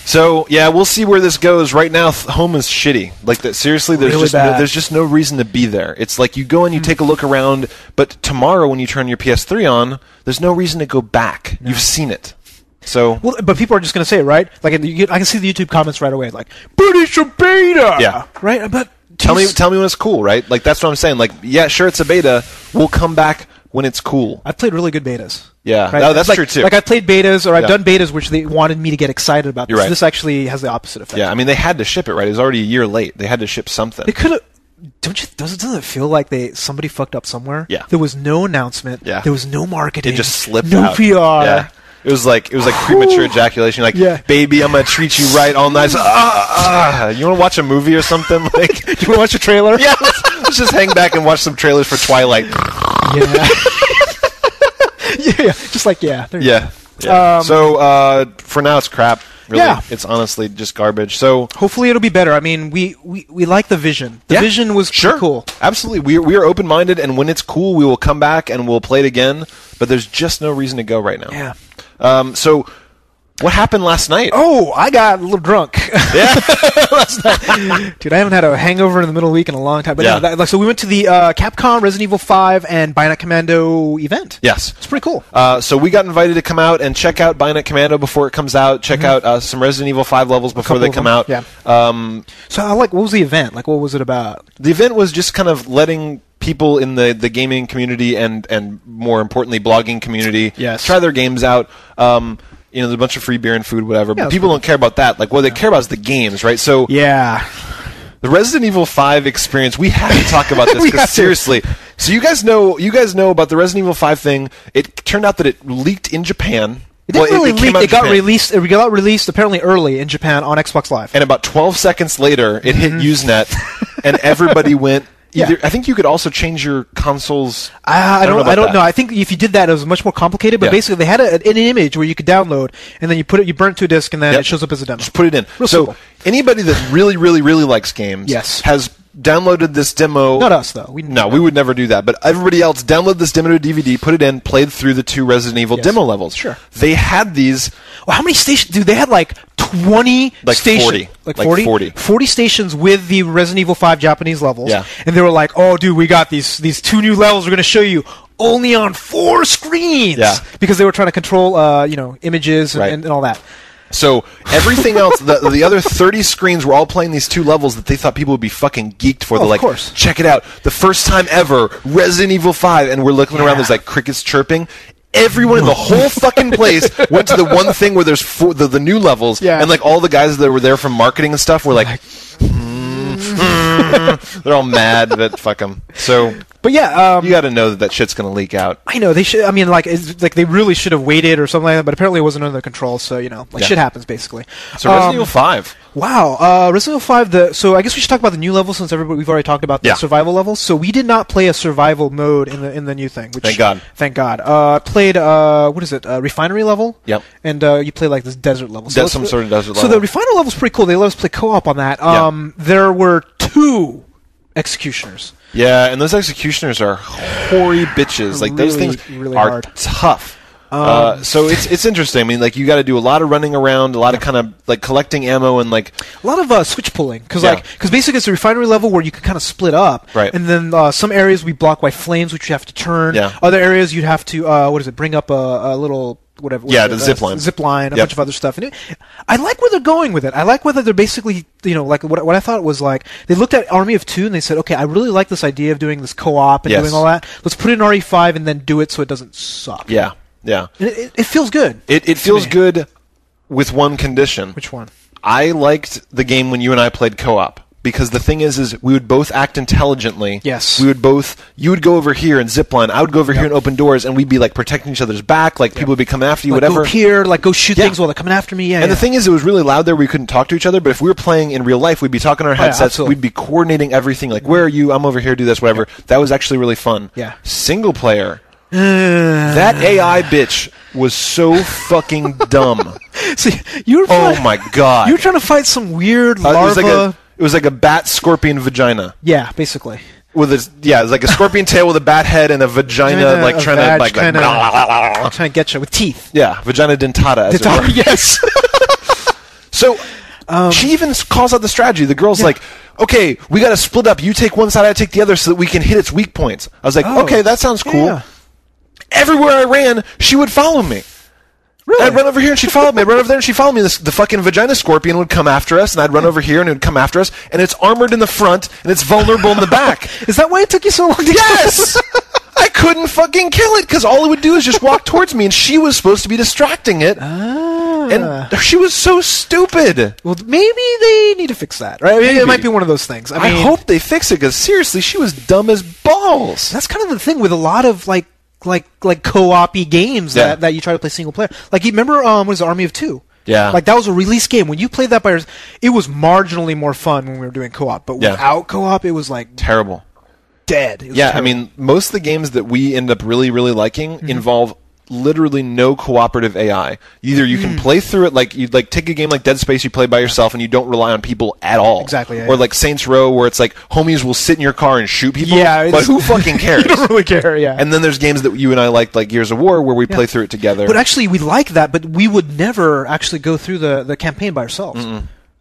So yeah, we'll see where this goes. Right now, home is shitty. Seriously, there's just no reason to be there. It's like you go and you take a look around, but tomorrow when you turn your PS3 on, there's no reason to go back. No. You've seen it. So, but people are just going to say, right? I can see the YouTube comments right away, British beta. Yeah, right. But tell me when it's cool, right? That's what I'm saying. Yeah, sure, it's a beta. We'll come back when it's cool. I've played really good betas. Yeah, right? That's true too. I've played betas, or I've done betas which they wanted me to get excited about. You're right. This actually has the opposite effect. Yeah, I mean, they had to ship it, right? It was already a year late. They had to ship something. They could have. Doesn't it feel like somebody fucked up somewhere? Yeah. There was no announcement. Yeah. There was no marketing. It just slipped no out. PR. Yeah. It was like premature ejaculation. Baby, I'm gonna treat you right all night. You want to watch a movie or something? You want to watch a trailer? Yeah. Let's just hang back and watch some trailers for Twilight. Yeah. Just there you go. Yeah. So for now, it's crap. Really, it's honestly just garbage. So hopefully it'll be better. I mean, we like the vision. The vision was pretty cool. Absolutely, we are open minded, and when it's cool, we will come back and we'll play it again. But there's just no reason to go right now. Yeah. So what happened last night? Oh, I got a little drunk. Yeah. Last night. Dude, I haven't had a hangover in the middle of the week in a long time. But so we went to the Capcom Resident Evil 5 and Bionic Commando event. Yes. It's pretty cool. So we got invited to come out and check out Bionic Commando before it comes out. Check out some Resident Evil 5 levels before they come out. Yeah. So what was the event? What was it about? The event was just kind of letting people in the gaming community and more importantly blogging community try their games out. There's a bunch of free beer and food, whatever. But people don't care about that. What they care about is the games, right? So yeah, the Resident Evil 5 experience. We have to talk about this because seriously. So you guys know about the Resident Evil 5 thing. It turned out that it leaked in Japan. It didn't really leak. It got released. It got released apparently early in Japan on Xbox Live. And about 12 seconds later, it hit Usenet, and everybody went. I think you could also change your consoles. I don't know. I think if you did that, it was much more complicated. But basically, they had an image where you could download, and then you burn it to a disk, and then it shows up as a demo. Just put it in. Real simple. Anybody that really, really, really likes games has downloaded this demo. Not us, though. We would never do that. But everybody else downloaded this demo to a DVD, put it in, played through the 2 Resident Evil demo levels. Sure. They had these. Well, how many stations? Dude, they had 20 stations. 40. 40 stations with the Resident Evil 5 Japanese levels. Yeah. And they were like, oh, dude, we got these 2 new levels we're going to show you only on 4 screens. Yeah. Because they were trying to control, images and all that. So everything else, the other 30 screens were all playing these 2 levels that they thought people would be fucking geeked for. They're of course. Check it out. The first time ever, Resident Evil 5. And we're looking around, there's crickets chirping. Everyone in the whole fucking place went to the one thing where there's the new levels. Yeah. And all the guys that were there from marketing and stuff were they're all mad, but fuck them. So... But yeah, you got to know that shit's going to leak out. I know they should. I mean, they really should have waited or something like that. But apparently, it wasn't under their control. So shit happens basically. So Resident Evil 5. Wow, Resident Evil 5. So I guess we should talk about the new levels since we've already talked about the survival levels. So we did not play a survival mode in the new thing. Which, Thank God. I played refinery level. Yep. And you played this desert level. So some sort of desert level. So the refinery level's pretty cool. They let us play co-op on that. There were 2 executioners. Yeah, and those executioners are hoary bitches. Those things really are hard. tough. So it's interesting. I mean, you got to do a lot of running around, a lot of kind of collecting ammo and a lot of switch pulling because basically it's a refinery level where you can kind of split up. Right. And then some areas we block by flames, which you have to turn. Yeah. Other areas you'd have to bring up a little. Whatever. The zip line. Zip line, a bunch of other stuff. And I like where they're going with it. I like whether they're basically, what I thought was they looked at Army of 2 and they said, okay, I really like this idea of doing this co-op and doing all that. Let's put it in RE5 and then do it so it doesn't suck. Yeah, yeah. And it feels good. It feels good with one condition. Which one? I liked the game when you and I played co-op. Because the thing is we would both act intelligently. Yes. You would go over here and zipline. I would go over here and open doors, and we'd be protecting each other's back. People would be coming after you, whatever. Go here, go shoot things while they're coming after me. Yeah. And the thing is, it was really loud there. We couldn't talk to each other. But if we were playing in real life, we'd be talking on our headsets. We'd be coordinating everything. Where are you? I'm over here. Do this. Whatever. That was actually really fun. Yeah. Single player. That AI bitch was so fucking dumb. See, you were oh my god! You were trying to fight some weird larva. It was like a bat scorpion vagina. Yeah, basically. It was like a scorpion tail with a bat head and a vagina, like trying to get you with teeth. Yeah, vagina dentata. Yes. So she even calls out the strategy. The girl's like, "Okay, we got to split up. You take one side, I take the other, so that we can hit its weak points." I was like, "Okay, that sounds cool." Yeah. Everywhere I ran, she would follow me. Really? I'd run over here and she'd follow me. I'd run over there and she'd follow me. The fucking vagina scorpion would come after us, and I'd run over here and it would come after us. And it's armored in the front and it's vulnerable in the back. Is that why it took you so long to Yes! I couldn't fucking kill it because all it would do is just walk towards me, and she was supposed to be distracting it. And she was so stupid. Well, maybe they need to fix that, right? Maybe it might be one of those things. I hope they fix it because seriously, she was dumb as balls. That's kind of the thing with a lot of like co-op-y games that you try to play single player. Like, you remember what is it, Army of Two? Yeah. Like, that was a release game. When you played that by yourself, it was marginally more fun when we were doing co-op. But without co-op, it was like terrible. Dead. Terrible. I mean, most of the games that we end up really, really liking involve literally no cooperative AI. Either you can play through it like you take a game like Dead Space, you play by yourself and you don't rely on people at all. Exactly. Or like Saints Row, where it's like homies will sit in your car and shoot people. Yeah, but who fucking cares? You don't really care. Yeah. And then there's games that you and I like Gears of War, where we play through it together. But actually, we like that. But we would never actually go through the campaign by ourselves.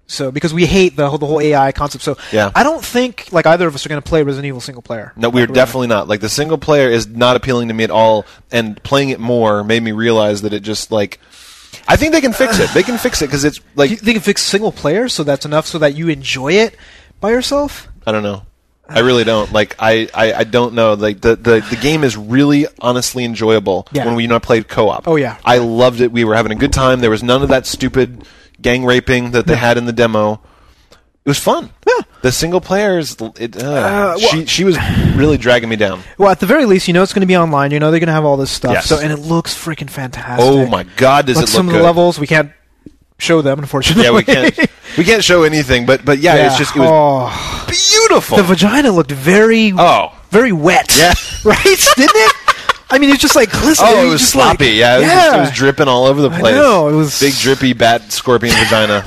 So, because we hate the whole AI concept. So, I don't think like either of us are going to play Resident Evil single player. No, we're definitely not. Like, the single player is not appealing to me at all, and playing it more made me realize that it just, like, I think they can fix it. They can fix it because it's like they can fix single player, so that's enough so that you enjoy it by yourself. I don't know. I really don't. Like, I don't know. Like, the game is really honestly enjoyable when we played co-op. Oh yeah, I loved it. We were having a good time. There was none of that stupid gang raping that they had in the demo. It was fun. Yeah. The single players, she was really dragging me down. Well, at the very least, it's going to be online. They're going to have all this stuff. Yes. So, and it looks freaking fantastic. Oh my god, does it look good? Some of the levels we can't show them, unfortunately. Yeah, we can't show anything. But it was beautiful. The vagina looked very wet. Yeah. Right? Didn't it? I mean, it's just like, listen. Oh, it was sloppy. It was dripping all over the place. I know, it was big drippy bat scorpion vagina.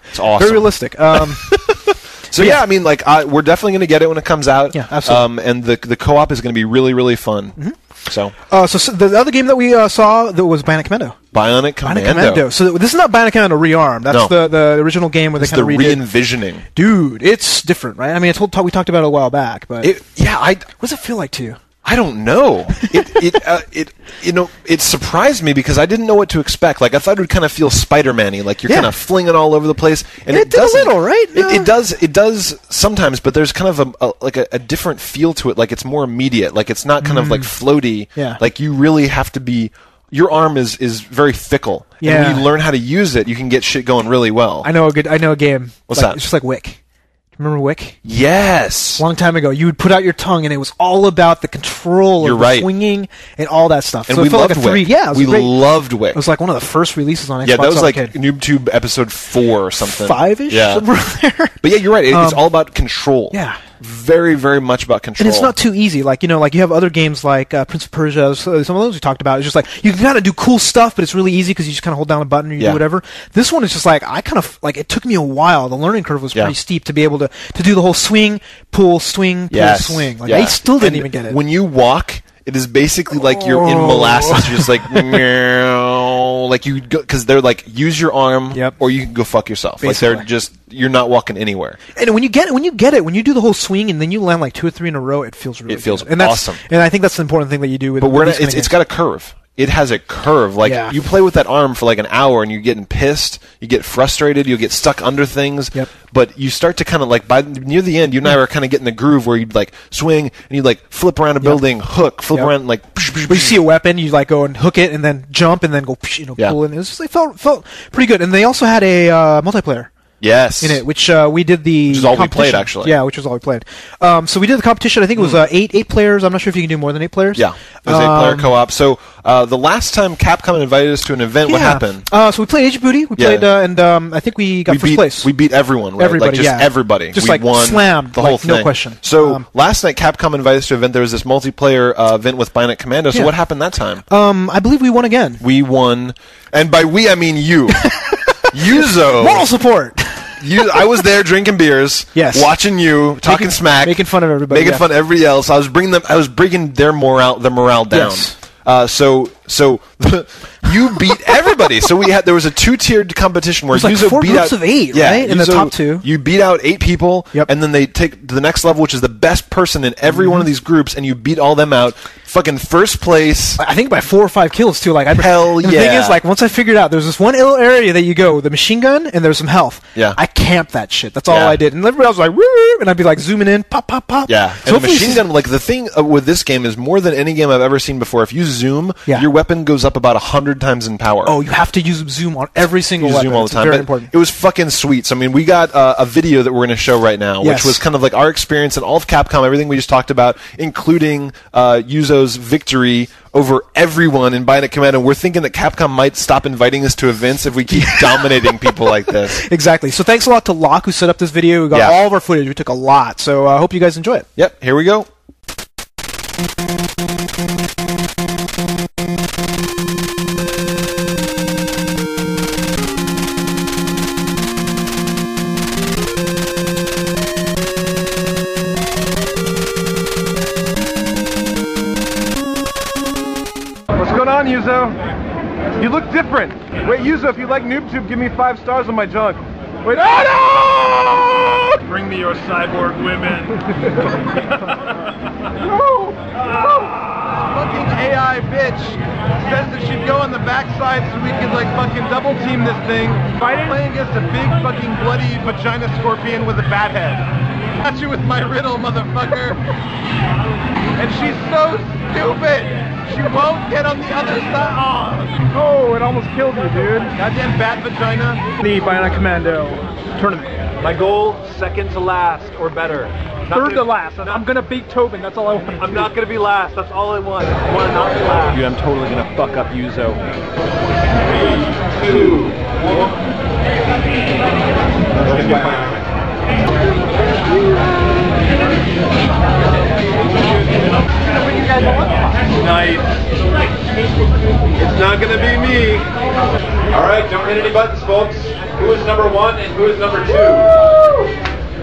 It's awesome. Very realistic. So I mean, like, we're definitely going to get it when it comes out. Yeah, absolutely. And the co-op is going to be really, really fun. So the other game that we saw that was Bionic Commando. Bionic Commando. So this is not Bionic Commando Rearmed. That's the original game where they kind of redid. Re-envisioning. Dude, it's different, right? I mean, we talked about it a while back, but what does it feel like to you? I don't know. It surprised me because I didn't know what to expect. Like, I thought it would kind of feel Spider-Man-y, like you're kind of flinging all over the place. And it does a little, right? It does sometimes, but there's kind of a different feel to it. Like, it's more immediate. Like, it's not kind of like floaty. Yeah. Like, you really have to be. Your arm is very fickle. Yeah. And when you learn how to use it, you can get shit going really well. I know a game. What's that? It's just like Wick. Remember Wick? Yes. A long time ago. You would put out your tongue, and it was all about the control of the swinging and all that stuff. And so we it felt loved like a 3. Wick. Yeah, it was we loved Wick. It was like one of the first releases on Xbox. Yeah, that was like NooBTooB episode 4 or something. 5-ish? Yeah. Somewhere there. But yeah, you're right. It's all about control. Yeah. Very, very much about control. And it's not too easy. Like, you have other games like Prince of Persia, some of those we talked about. It's just like, you can kind of do cool stuff, but it's really easy because you just kind of hold down a button and you do whatever. This one is just like, it took me a while. The learning curve was pretty steep to be able to do the whole swing, pull, swing, pull, swing. Like, I still didn't even get it. When you walk, it is basically like you're in molasses. You're just like, meow. Like, you go, because they're like, use your arm, or you can go fuck yourself. Basically. Like, they're just, you're not walking anywhere. And when you get it, when you do the whole swing and then you land like 2 or 3 in a row, it feels really good. And awesome. And I think that's the important thing that you do with. But it's got a curve. It has a curve. Like, you play with that arm for like an hour and you're getting pissed, you get frustrated, you get stuck under things. Yep. But you start to kind of like, near the end, you and I were kind of getting the groove where you'd like swing and you'd like flip around a building, hook, flip around, like. But you see a weapon, you like go and hook it and then jump and then go, pull in. It felt pretty good. And they also had a multiplayer. Yes. In it, which we did the Which is all we played, actually. Yeah, which was all we played. So we did the competition. I think it was eight players. I'm not sure if you can do more than 8 players. Yeah, it was 8-player co-op. So the last time Capcom invited us to an event, what happened? So we played Age of Booty. We played, and I think we got first place. We beat everyone, right? Everybody, everybody. Just we won slammed the whole thing. No question. So last night, Capcom invited us to an event. There was this multiplayer event with Bionic Commando. So what happened that time? I believe we won again. We won, and by we, I mean you. Yuzo. Moral support. I was there drinking beers, watching you, talking smack, making fun of everybody, making fun of everybody else. I was bringing their morale down. Yes. So you beat everybody. So there was a 2-tiered competition where Yuzo 4 groups of 8, right? In the top 2. You beat out 8 people, and then they take to the next level, which is the best person in every one of these groups, and you beat all them out. Fucking first place. I think by 4 or 5 kills too. Hell yeah. The thing is, once I figured out, there's this one little area that you go with the machine gun, and there's some health. Yeah. I camped that shit. That's all I did, and everybody else was like, woo, and I'd be like zooming in, pop, pop, pop. Yeah. So and the machine gun, the thing with this game is more than any game I've ever seen before. If you zoom, your weapon goes up about 100 times in power. Oh, you have to use zoom on every single weapon. Zoom all the time. Very important. It was fucking sweet. So I mean, we got a video that we're going to show right now, which was kind of like our experience and all of Capcom, everything we just talked about, including Yuzo's victory over everyone in Bionic Commando. We're thinking that Capcom might stop inviting us to events if we keep dominating people like this. Exactly. So thanks a lot to Locke who set up this video. We got all of our footage. We took a lot. So I hope you guys enjoy it. Yep. Here we go. What's going on, Yuzo? You look different. Wait, Yuzo, if you like NooBTooB, give me 5 stars on my junk. Wait, oh no! Bring me your cyborg women. No! Fucking AI bitch says that she'd go on the backside so we could fucking double team this thing. Fighting? Playing against a big fucking bloody vagina scorpion with a bat head. Got you with my riddle, motherfucker. And she's so stupid. She won't get on the other side. Oh, it almost killed you, dude. Goddamn bat vagina. The Bionic Commando tournament. My goal, second to last or better. Third to last. I'm gonna beat Tobin. That's all I want. I'm not gonna be last. That's all I want. I want to not be last. Dude, I'm totally gonna fuck up Yuzo. 3, 2, 1. Nice. It's not gonna be me. Alright, don't hit any buttons, folks. Who is number 1 and who is number 2?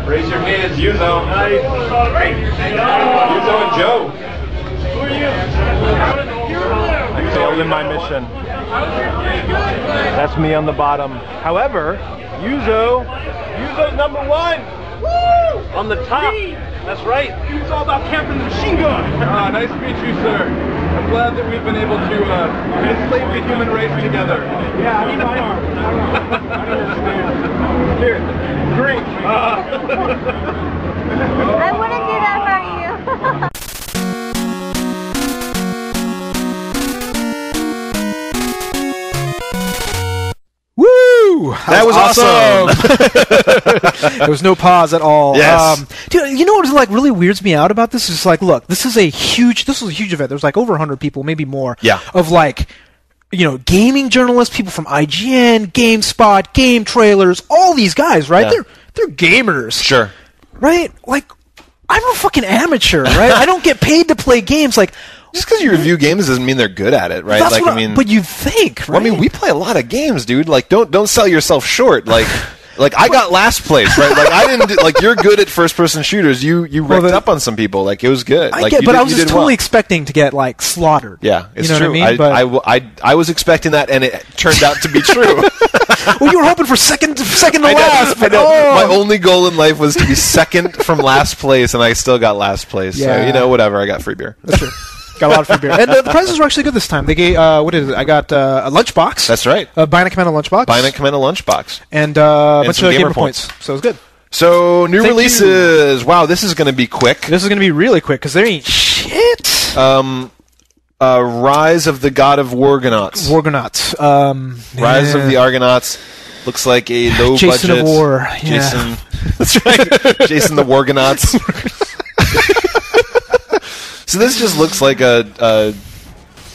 Raise your hands, Yuzo. Nice. Yuzo and Joe. Who are you? I failed in my mission. That's me on the bottom. However, Yuzo's number 1. Woo! On the top. That's right. It's all about camping the machine gun. Nice to meet you, sir. I'm glad that we've been able to enslave the human race together. Yeah, I need my arm. I don't understand. Here, drink. I wouldn't do that for you. Woo! That was awesome. There was no pause at all. Yes. Dude, you know what really weirds me out about this? Is look, this was a huge event. There's over 100 people, maybe more. Yeah. Of gaming journalists, people from IGN, GameSpot, Game Trailers, all these guys, right? Yeah. They're gamers. Sure. Right? I'm a fucking amateur, right? I don't get paid to play games. Just because you review games doesn't mean they're good at it, right? But you think, right? Well, I mean, we play a lot of games, dude. Don't sell yourself short. I got last place, right? I didn't do, you're good at first-person shooters. You wrecked up on some people. It was good. I was just totally expecting to get slaughtered. Yeah, it's you know true. What I mean? I was expecting that, and it turned out to be true. Well, you were hoping for second to last. I know. My only goal in life was to be second from last place, and I still got last place. Yeah. So whatever. I got free beer. That's true. Got a lot of free beer. And the prizes were actually good this time. They gave, what is it? I got a lunchbox. That's right. A Bionic Commando lunchbox. Bionic Commando lunchbox. And a bunch of gamer points. So it was good. So, new releases. You. Wow, this is going to be quick. This is going to be really quick, because there ain't shit. Rise of the God of Argonauts. Argonauts. Rise of the Argonauts. Looks like a low Jason budget of War. Jason. That's right. Jason the Argonauts. So this just looks like a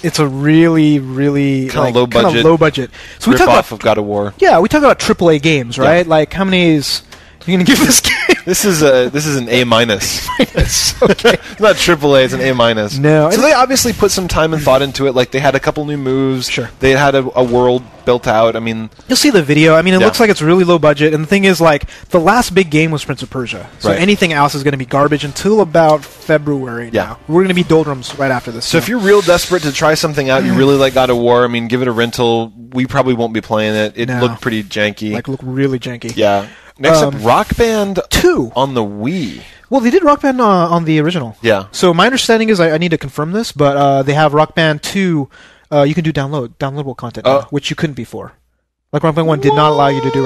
it's a really, really kind of low budget. So we talk off of God of War. Yeah, we talk about AAA games, right? Yeah. Like how many is you gonna give this game? This is an A-. Okay. It's not AAA, it's an A-. No. So they obviously put some time and thought into it. Like they had a couple new moves. Sure. They had a world built out. I mean, you'll see the video. I mean, it looks like it's really low budget. And the thing is, like, the last big game was Prince of Persia. So anything else is going to be garbage until about February now. We're going to be doldrums right after this. So if you're real desperate to try something out, you really like God of War, I mean, give it a rental. We probably won't be playing it. It looked pretty janky. Like, looked really janky. Yeah. Next up, Rock Band 2 on the Wii. Well, they did Rock Band on the original. Yeah. So my understanding is, I need to confirm this, but they have Rock Band 2. You can do downloadable content now, which you couldn't before. Like Rock Band 1 did not allow you to do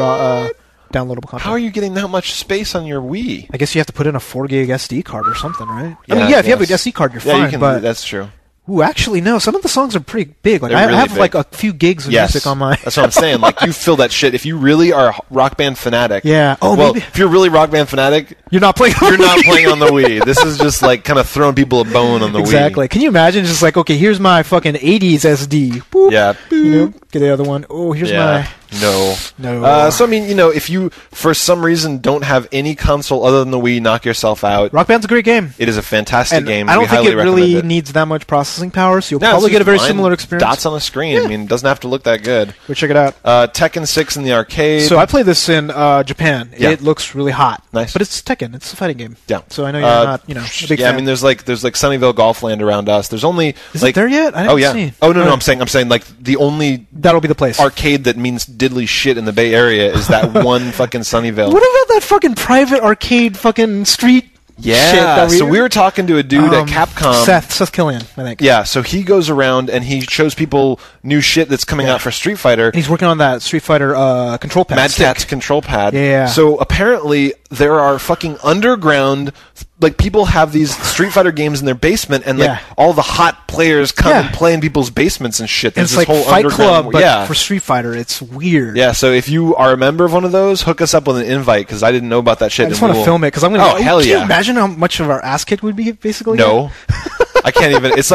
downloadable content. How are you getting that much space on your Wii? I guess you have to put in a 4 gig SD card or something, right? Yeah, I mean, if you have an SD card, you're fine. You can, but that's true. Ooh, actually, no. Some of the songs are pretty big. Like They're I really have big. like a few gigs of music on my. That's what I'm saying. Like you fill that shit. If you really are a Rock Band fanatic. Yeah. Oh, well, maybe. if you're really Rock Band fanatic, you're not playing. You're not playing on the Wii. This is just like kind of throwing people a bone on the Wii. Exactly. Can you imagine? Just like, okay, here's my fucking 80s SD. Boop. Yeah. You know, get the other one. Oh, here's my. No. So I mean, you know, if you for some reason don't have any console other than the Wii, knock yourself out. Rock Band's a great game. It is a fantastic game. I don't think it really needs that much processing power, so you'll probably get a very similar experience. Dots on the screen. I mean, it doesn't have to look that good. Go check it out. Tekken 6 in the arcade. So I played this in Japan. Yeah. It looks really hot. Nice. But it's Tekken. It's a fighting game. Yeah. So I know you're not, a big fan. I mean, there's like Sunnyvale Golfland around us. There's only Is it there yet? I haven't seen. Oh no, I'm saying like the only that'll be the place arcade that means diddly shit in the Bay Area is that one fucking Sunnyvale. What about that fucking private arcade fucking street? Yeah, shit so we were talking to a dude at Capcom. Seth Killian, I think. Yeah, so he goes around and he shows people new shit that's coming out for Street Fighter. And he's working on that Street Fighter control pad. Mad Cat's control pad. Yeah. So apparently there are fucking underground, like people have these Street Fighter games in their basement, and like all the hot players come and play in people's basements and shit. There's this like whole Fight Club, but for Street Fighter. It's weird. Yeah. So if you are a member of one of those, hook us up with an invite because I didn't know about that shit. I just want to film it because I'm gonna. Oh hell yeah! Can you imagine how much of our ass kicked would be basically? No. I can't even. It's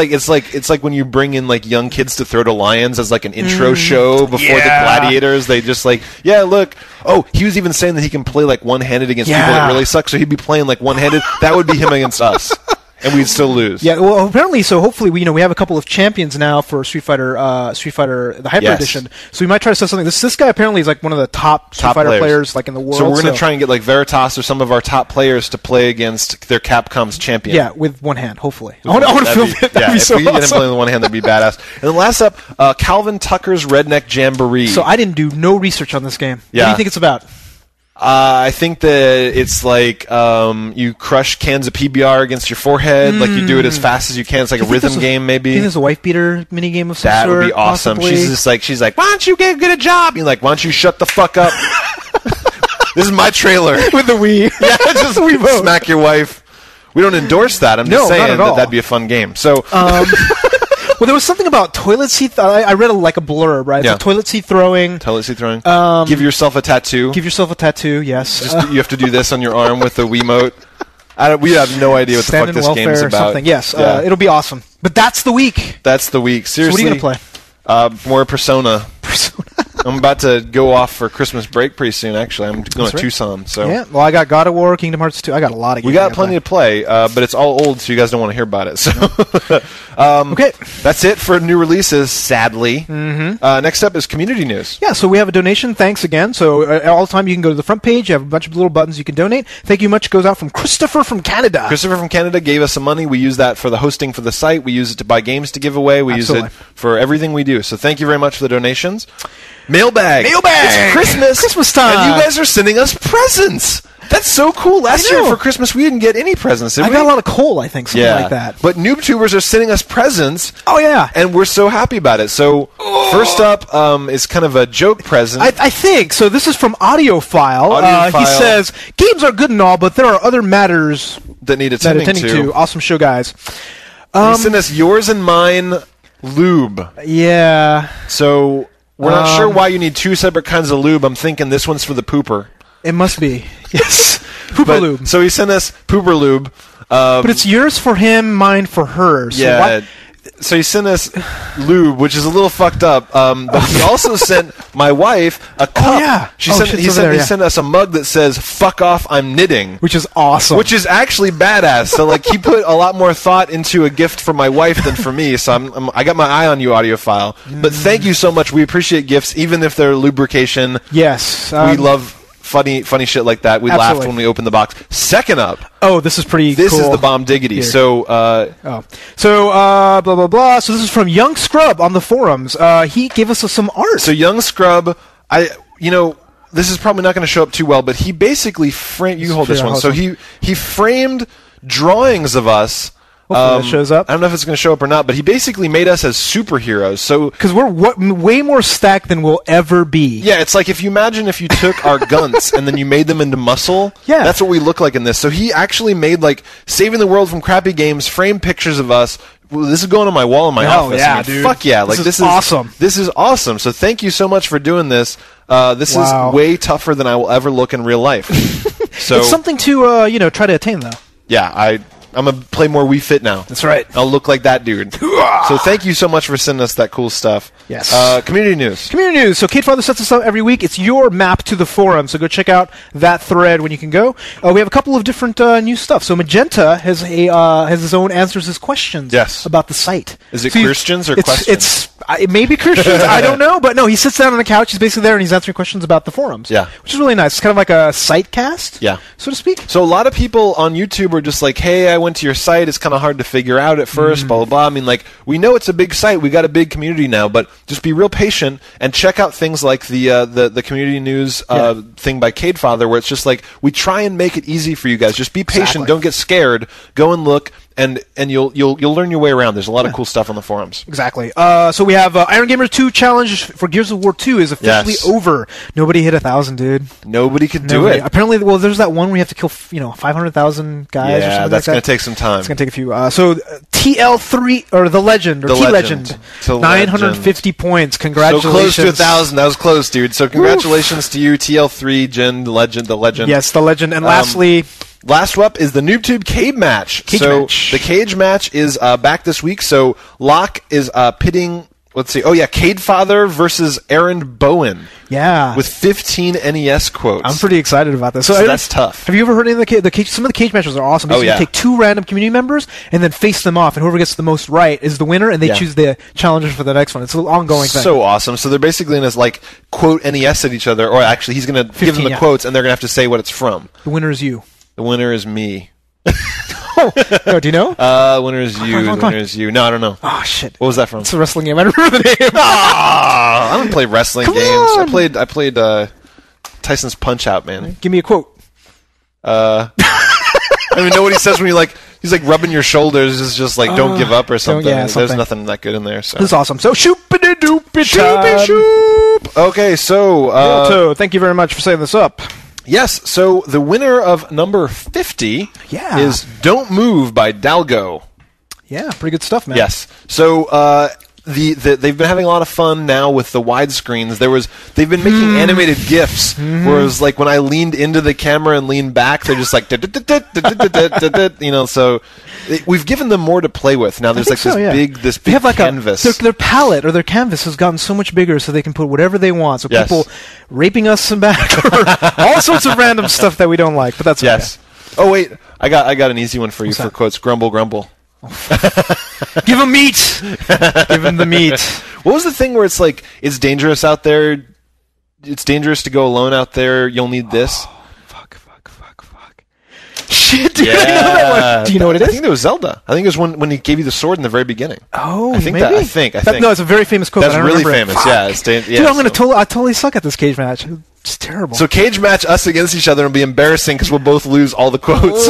like when you bring in like young kids to throw to lions as like an intro show before the gladiators. They just like, look. Oh, he was even saying that he can play like one-handed against people that really suck. So he'd be playing like one-handed. That would be him against us, and we'd still lose. Yeah. Well, apparently, so hopefully we have a couple of champions now for Street Fighter the Hyper Edition. So we might try to set something. This guy apparently is like one of the top Street Fighter players like in the world. So we're gonna try and get like Veritas or some of our top players to play against their Capcom's champion. Yeah, with one hand, hopefully. I want to film it. That'd be so awesome. If we get him playing with one hand, that'd be badass. And then last up, Calvin Tucker's Redneck Jamboree. So I didn't do no research on this game. Yeah. What do you think it's about? I think that it's like you crush cans of PBR against your forehead, like you do it as fast as you can. It's like a rhythm game, maybe. Do you think there's a wife beater mini game of some sort? That would be awesome. Possibly? She's like, why don't you get a job? You're like, why don't you shut the fuck up? This is my trailer with the Wii. Yeah, just smack your wife. We don't endorse that. I'm just saying that'd be a fun game. So. Well, there was something about toilet seat. I read a blurb, right? Yeah. So toilet seat throwing. Toilet seat throwing. Give yourself a tattoo. Give yourself a tattoo. Yes. You have to do this on your arm with the Wiimote. We have no idea what the fuck this game is about. Something. Yes. It'll be awesome. But that's the week. That's the week. Seriously. So what are you gonna play? More Persona. I'm about to go off for Christmas break pretty soon, actually. I'm going to Tucson. So. Yeah, well, I got God of War, Kingdom Hearts 2. I got a lot of games. We got plenty to play, but it's all old, so you guys don't want to hear about it. So, okay. That's it for new releases, sadly. Mm-hmm. Next up is community news. Yeah, so we have a donation. Thanks again. So all the time you can go to the front page. You have a bunch of little buttons you can donate. Thank you much goes out from Christopher from Canada. Christopher from Canada gave us some money. We use that for the hosting for the site. We use it to buy games to give away. We use it for everything we do. So thank you very much for the donations. Mailbag! It's Christmas! Christmas time! And you guys are sending us presents! That's so cool. Last year for Christmas, we didn't get any presents, did we? I got a lot of coal, I think, something like that. But NooBToobers are sending us presents. Oh, yeah. And we're so happy about it. So, first up is kind of a joke present. I think. So, this is from Audiophile. He says, games are good and all, but there are other matters that need attending to. Awesome show, guys. He sent us yours and mine lube. Yeah. So... We're not sure why you need 2 separate kinds of lube. I'm thinking this one's for the pooper. It must be. Yes. Pooper lube. So he sent us pooper lube. But it's yours for him, mine for her. So yeah. So he sent us lube, which is a little fucked up. But he also sent my wife a cup. Oh, yeah. He sent us a mug that says, "Fuck off, I'm knitting." Which is awesome. Which is actually badass. So, like, he put a lot more thought into a gift for my wife than for me. So I got my eye on you, audiophile. But thank you so much. We appreciate gifts, even if they're lubrication. Yes. We love funny shit like that. We laughed when we opened the box. Second up. Oh, this is pretty cool. This is the bomb diggity. Here. So, blah, blah, blah. So this is from Young Scrub on the forums. He gave us some art. So Young Scrub, this is probably not going to show up too well, but he basically framed... You hold this one. So he framed drawings of us. Hopefully that shows up. I don't know if it's going to show up or not, but he basically made us as superheroes. So because we're way more stacked than we'll ever be. Yeah, it's like if you took our guns and then you made them into muscle. Yeah, that's what we look like in this. So he actually made like saving the world from crappy games, framed pictures of us. Well, this is going on my wall in my office. Yeah, dude. Fuck yeah! Like this is awesome. This is awesome. So thank you so much for doing this. This is way tougher than I will ever look in real life. So it's something to try to attain though. Yeah, I'm going to play more Wii Fit now. That's right. I'll look like that dude. So thank you so much for sending us that cool stuff. Yes. Community news. Community news. So Kate Father sets us up every week. It's your map to the forum. So go check out that thread when you can go. We have a couple of different new stuff. So Magenta has his own answers his questions about the site. Is it Christians or questions? It may be Christians. I don't know. But no, he sits down on the couch. He's basically there and he's answering questions about the forums. Yeah. Which is really nice. It's kind of like a site cast. Yeah. So to speak. So a lot of people on YouTube are just like, hey, I went to your site. It's kind of hard to figure out at first, blah, blah, blah. I mean, like, we know it's a big site. We got a big community now, but just be real patient and check out things like the community news thing by Cade Father, where it's just like, we try and make it easy for you guys. Just be patient. Exactly. Don't get scared. Go and look. And you'll learn your way around. There's a lot of cool stuff on the forums. Exactly. So we have Iron Gamer 2 challenge for Gears of War 2 is officially over. Nobody hit 1,000, dude. Nobody could do it. Apparently, well, there's that one where you have to kill 500,000 guys. or something that's like that. going to take some time. It's going to take a few. So TL3 or the Legend or T-Legend, 950 points. Congratulations. So close to 1,000. That was close, dude. So congratulations to you, TL3, the Legend. Yes, the Legend. And lastly. Last up is the NooBTooB cage match. The cage match is back this week. So Locke is pitting. Let's see. Oh yeah, Cade Father versus Aaron Bowen. Yeah, with 15 NES quotes. I'm pretty excited about this. So that's tough. Have you ever heard any of the cage? Some of the cage matches are awesome. You take 2 random community members and then face them off, and whoever gets the most right is the winner, and they choose the challengers for the next one. It's an ongoing thing. So awesome. So they're basically going to like quote NES at each other, or actually he's going to give them the quotes, and they're going to have to say what it's from. The winner is you. The winner is me. No, do you know? Winner is you. The winner is you. No, I don't know. Oh shit! What was that from? It's a wrestling game. I don't remember the name. I don't play wrestling games. I played Tyson's Punch Out, man. Give me a quote. I don't even know what he says when he's like rubbing your shoulders. It's just like don't give up or something. There's nothing that good in there. So. This is awesome. So shoop. Okay, so thank you very much for setting this up. Yes, so the winner of number 50 is Don't Move by Dalgo. Yeah, pretty good stuff, man. Yes. So they've been having a lot of fun now with the widescreens. They've been making animated GIFs where it was like when I leaned into the camera and leaned back, they're just like so we've given them more to play with. Now there's this big canvas. Their palette or their canvas has gotten so much bigger so they can put whatever they want. So people raping us in back or all sorts of random stuff that we don't like, but that's okay. Yes. Oh wait, I got an easy one for you for quotes. Grumble, grumble. Give him meat. Give him the meat. What was the thing where it's like it's dangerous out there? It's dangerous to go alone out there. You'll need this. Fuck. Shit, dude. I know that one. Do you know what it is? I think it was Zelda. I think it was when he gave you the sword in the very beginning. Oh, I think maybe? I think. No, it's a very famous quote. That's really famous. Yeah, dude, I totally suck at this cage match. It's terrible. So cage match us against each other and be embarrassing because we'll both lose all the quotes.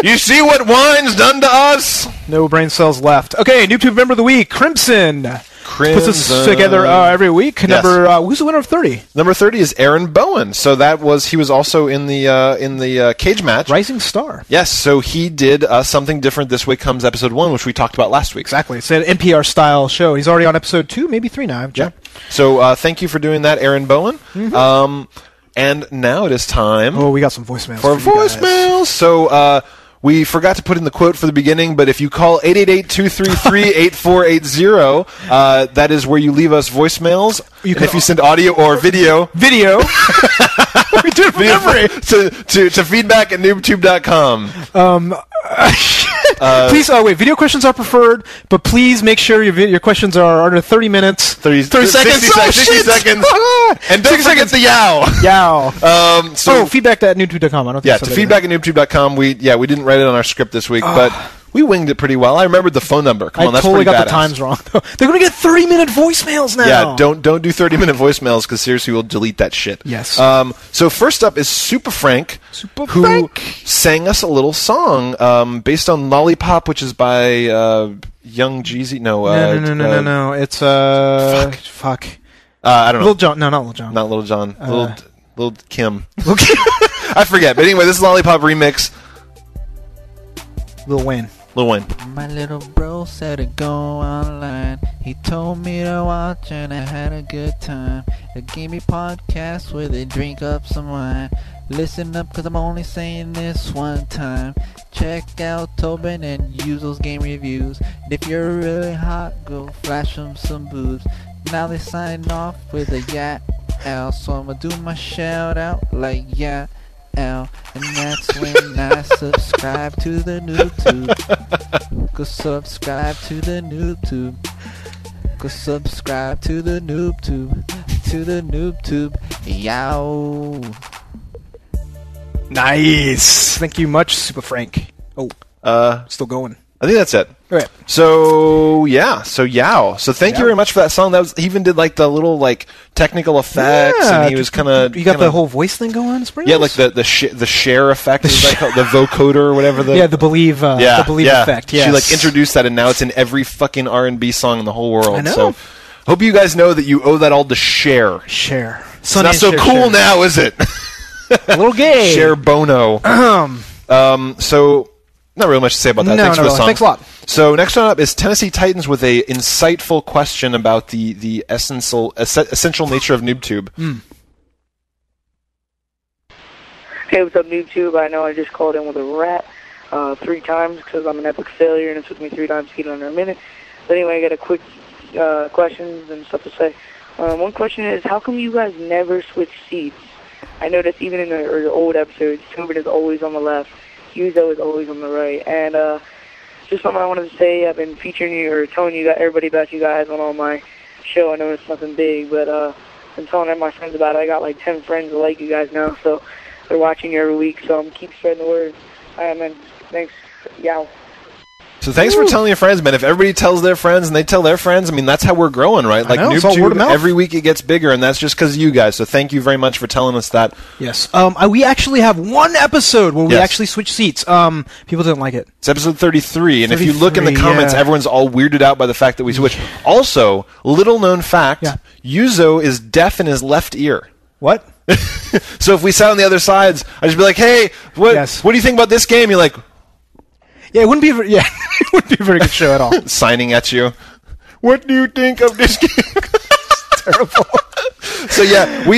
You see what wine's done to us? No brain cells left. Okay, NooBTooB member of the week, Crimson. Puts us together every week. Yes. Who's the winner of 30? Number 30 is Aaron Bowen. So he was also in the cage match. Rising Star. Yes. So he did something different this week. Comes episode 1, which we talked about last week. Exactly. It's an NPR style show. He's already on episode 2, maybe 3 now. Yeah. So thank you for doing that, Aaron Bowen. And now it is time. Oh, we got some voicemails. For voicemails. So we forgot to put in the quote for the beginning, but if you call 888-233-8480, that is where you leave us voicemails. And if you send audio or video. We do it from memory. To feedback at NooBTooB.com. Please, video questions are preferred, but please make sure your questions are under 30 minutes. 30 seconds. 60 seconds. And don't forget the yow. Feedback at NooBTooB.com. I don't think to feedback at NooBTooB.com. We didn't write it on our script this week, but we winged it pretty well. I remembered the phone number. Come on, that's totally pretty got the times wrong, though. They're going to get 30-minute voicemails now. Yeah, don't do 30-minute voicemails, because seriously, we'll delete that shit. Yes. So first up is Super Frank, who sang us a little song based on Lollipop, which is by Young Jeezy. No. It's fuck. I don't know. Lil Jon. No, not Lil Jon. Not Lil Jon. Lil Kim. I forget. But anyway, this is Lollipop remix. Lil Wayne. My little bro said to go online. He told me to watch and I had a good time. They gave me podcasts where they drink up some wine. Listen up, cause I'm only saying this one time. Check out Tobin and Yuzo's game reviews. And if you're really hot, go flash them some boobs. Now they sign off with a yeah-ow. So I'ma do my shout out like yeah. And that's when I subscribe to the NooBTooB. Go subscribe to the NooBTooB. Go subscribe to the NooBTooB. To the NooBTooB. Yow. Nice. Thank you much, Super Frank. Still going. I think that's it. All right. So yow. So thank you very much for that song. He even did like the little like technical effects, and he was kind of. You got the whole voice thing going. Yeah, like the share effect, is like the vocoder or whatever. The believe. The believe effect. Yes. She like introduced that, and now it's in every fucking R&B song in the whole world. I know. So hope you guys know that you owe that all to Cher. It's not so cool now, is it? A little gay. Cher Bono. So. Not really much to say about that. Thanks for the song. Thanks a lot. So next one up is Tennessee Titans with a insightful question about the essential nature of NooBTooB. Hey, what's up, NooBTooB? I know I just called in with a rat 3 times because I'm an epic failure, and it took me 3 times to get under a minute. But anyway, I got a quick questions and stuff to say. One question is, how come you guys never switch seats? I noticed even in the old episodes, Tobin is always on the left. Yuzo is always on the right, and just something I wanted to say. I've been featuring you or telling everybody about you guys on all my show. I know it's nothing big, but I've been telling my friends about it. I got like 10 friends that like you guys now, so they're watching you every week. So I'm keep spreading the word. All right, man. Thanks. Yow. So thanks for telling your friends, man. If everybody tells their friends and they tell their friends, I mean, that's how we're growing, right? Like NooBTooB, every week it gets bigger, and that's just because of you guys. So thank you very much for telling us that. Yes. We actually have one episode where we actually switch seats. People didn't like it. It's episode 33, and if you look in the comments, everyone's all weirded out by the fact that we switch. Also, little known fact, Yuzo is deaf in his left ear. What? So if we sat on the other sides, I'd just be like, hey, what do you think about this game? You're like... Yeah, it wouldn't be it wouldn't be a very good show at all. Signing at you. What do you think of this game? It's terrible. So yeah, we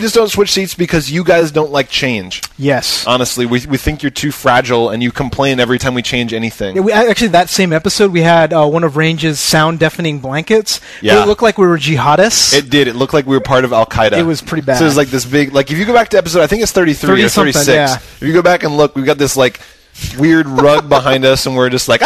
just don't switch seats because you guys don't like change. Yes. Honestly, we think you're too fragile, and you complain every time we change anything. Yeah, actually, that same episode, we had one of Range's sound-deafening blankets. Yeah. It looked like we were jihadists. It did. It looked like we were part of Al-Qaeda. It was pretty bad. So it was like this big... Like, if you go back to episode... I think it's 33 or 36. Yeah. If you go back and look, we've got this, like... weird rug behind us, and we're just like,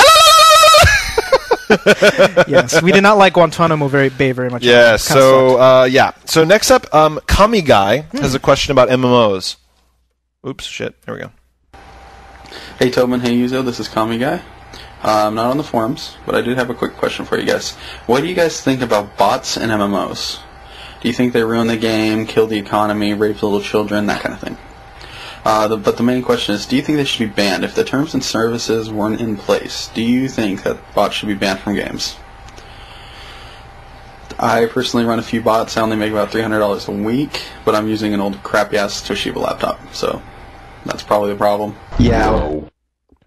yes, we did not like Guantanamo Bay very much. Yeah, so So next up, Kami Guy has a question about MMOs. Oops, shit. Here we go. Hey Tobin, hey Yuzo, this is Kami Guy. I'm not on the forums, but I did have a quick question for you guys. What do you guys think about bots and MMOs? Do you think they ruin the game, kill the economy, rape little children, that kind of thing? But the main question is, do you think they should be banned? If the terms and services weren't in place, do you think that bots should be banned from games? I personally run a few bots. I only make about $300 a week, but I'm using an old crappy-ass Toshiba laptop, so that's probably the problem. Yeah.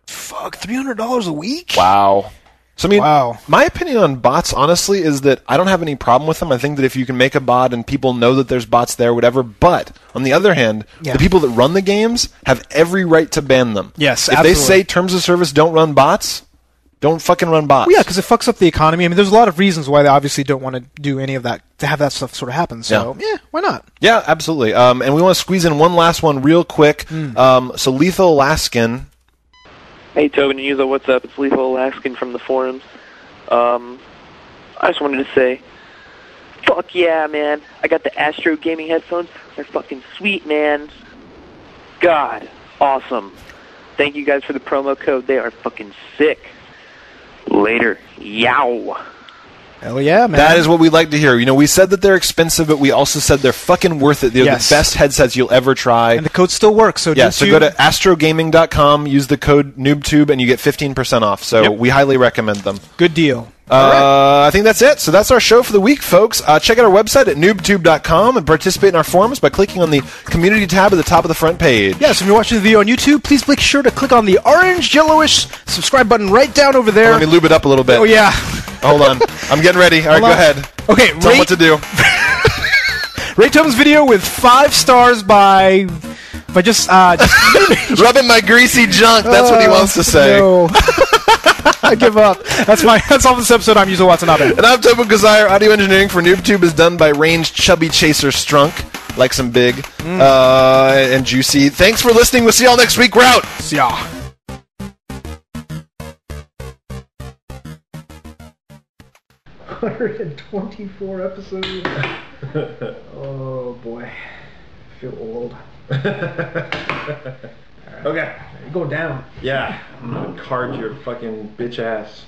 Fuck, $300 a week? Wow. So, I mean, my opinion on bots, honestly, is that I don't have any problem with them. I think that if you can make a bot and people know that there's bots there, whatever. But, on the other hand, the people that run the games have every right to ban them. Yes, if they say terms of service don't run bots, don't fucking run bots. Well, yeah, because it fucks up the economy. I mean, there's a lot of reasons why they obviously don't want to do any of that, to have that stuff sort of happen. So, yeah why not? Yeah, absolutely. And we want to squeeze in one last one real quick. So, Lethal Alaskan... Hey, Tobin and Yuzo, what's up? It's Lethal Alaskan from the forums. I just wanted to say, fuck yeah, man. I got the Astro Gaming headphones. They're fucking sweet, man. God, awesome. Thank you guys for the promo code. They are fucking sick. Later. Yow. Hell yeah, man. That is what we like to hear. You know, we said that they're expensive, but we also said they're fucking worth it. They're the best headsets you'll ever try. And the code still works. So so go to astrogaming.com, use the code NooBTooB, and you get 15% off. So we highly recommend them. Good deal. I think that's it. So that's our show for the week, folks. Check out our website at NooBTooB.com and participate in our forums by clicking on the community tab at the top of the front page. Yes, if you're watching the video on YouTube, please make sure to click on the orange, yellowish subscribe button right down over there. Let me lube it up a little bit. Oh, yeah. Hold on. I'm getting ready. All right, go ahead. Okay, Tell them what to do. Rate Tom's video with 5 stars by just rubbing my greasy junk. That's what he wants to say. No. I give up. That's all this episode. I'm Yuzo Watanabe. And I'm Tobin Kazire. Audio engineering for NooBTooB is done by Range Chubby Chaser Strunk. Like some big and juicy. Thanks for listening. We'll see y'all next week. We're out. See ya. $124 episodes. Oh boy, I feel old. Okay, go down. Yeah, I'm gonna card your fucking bitch ass.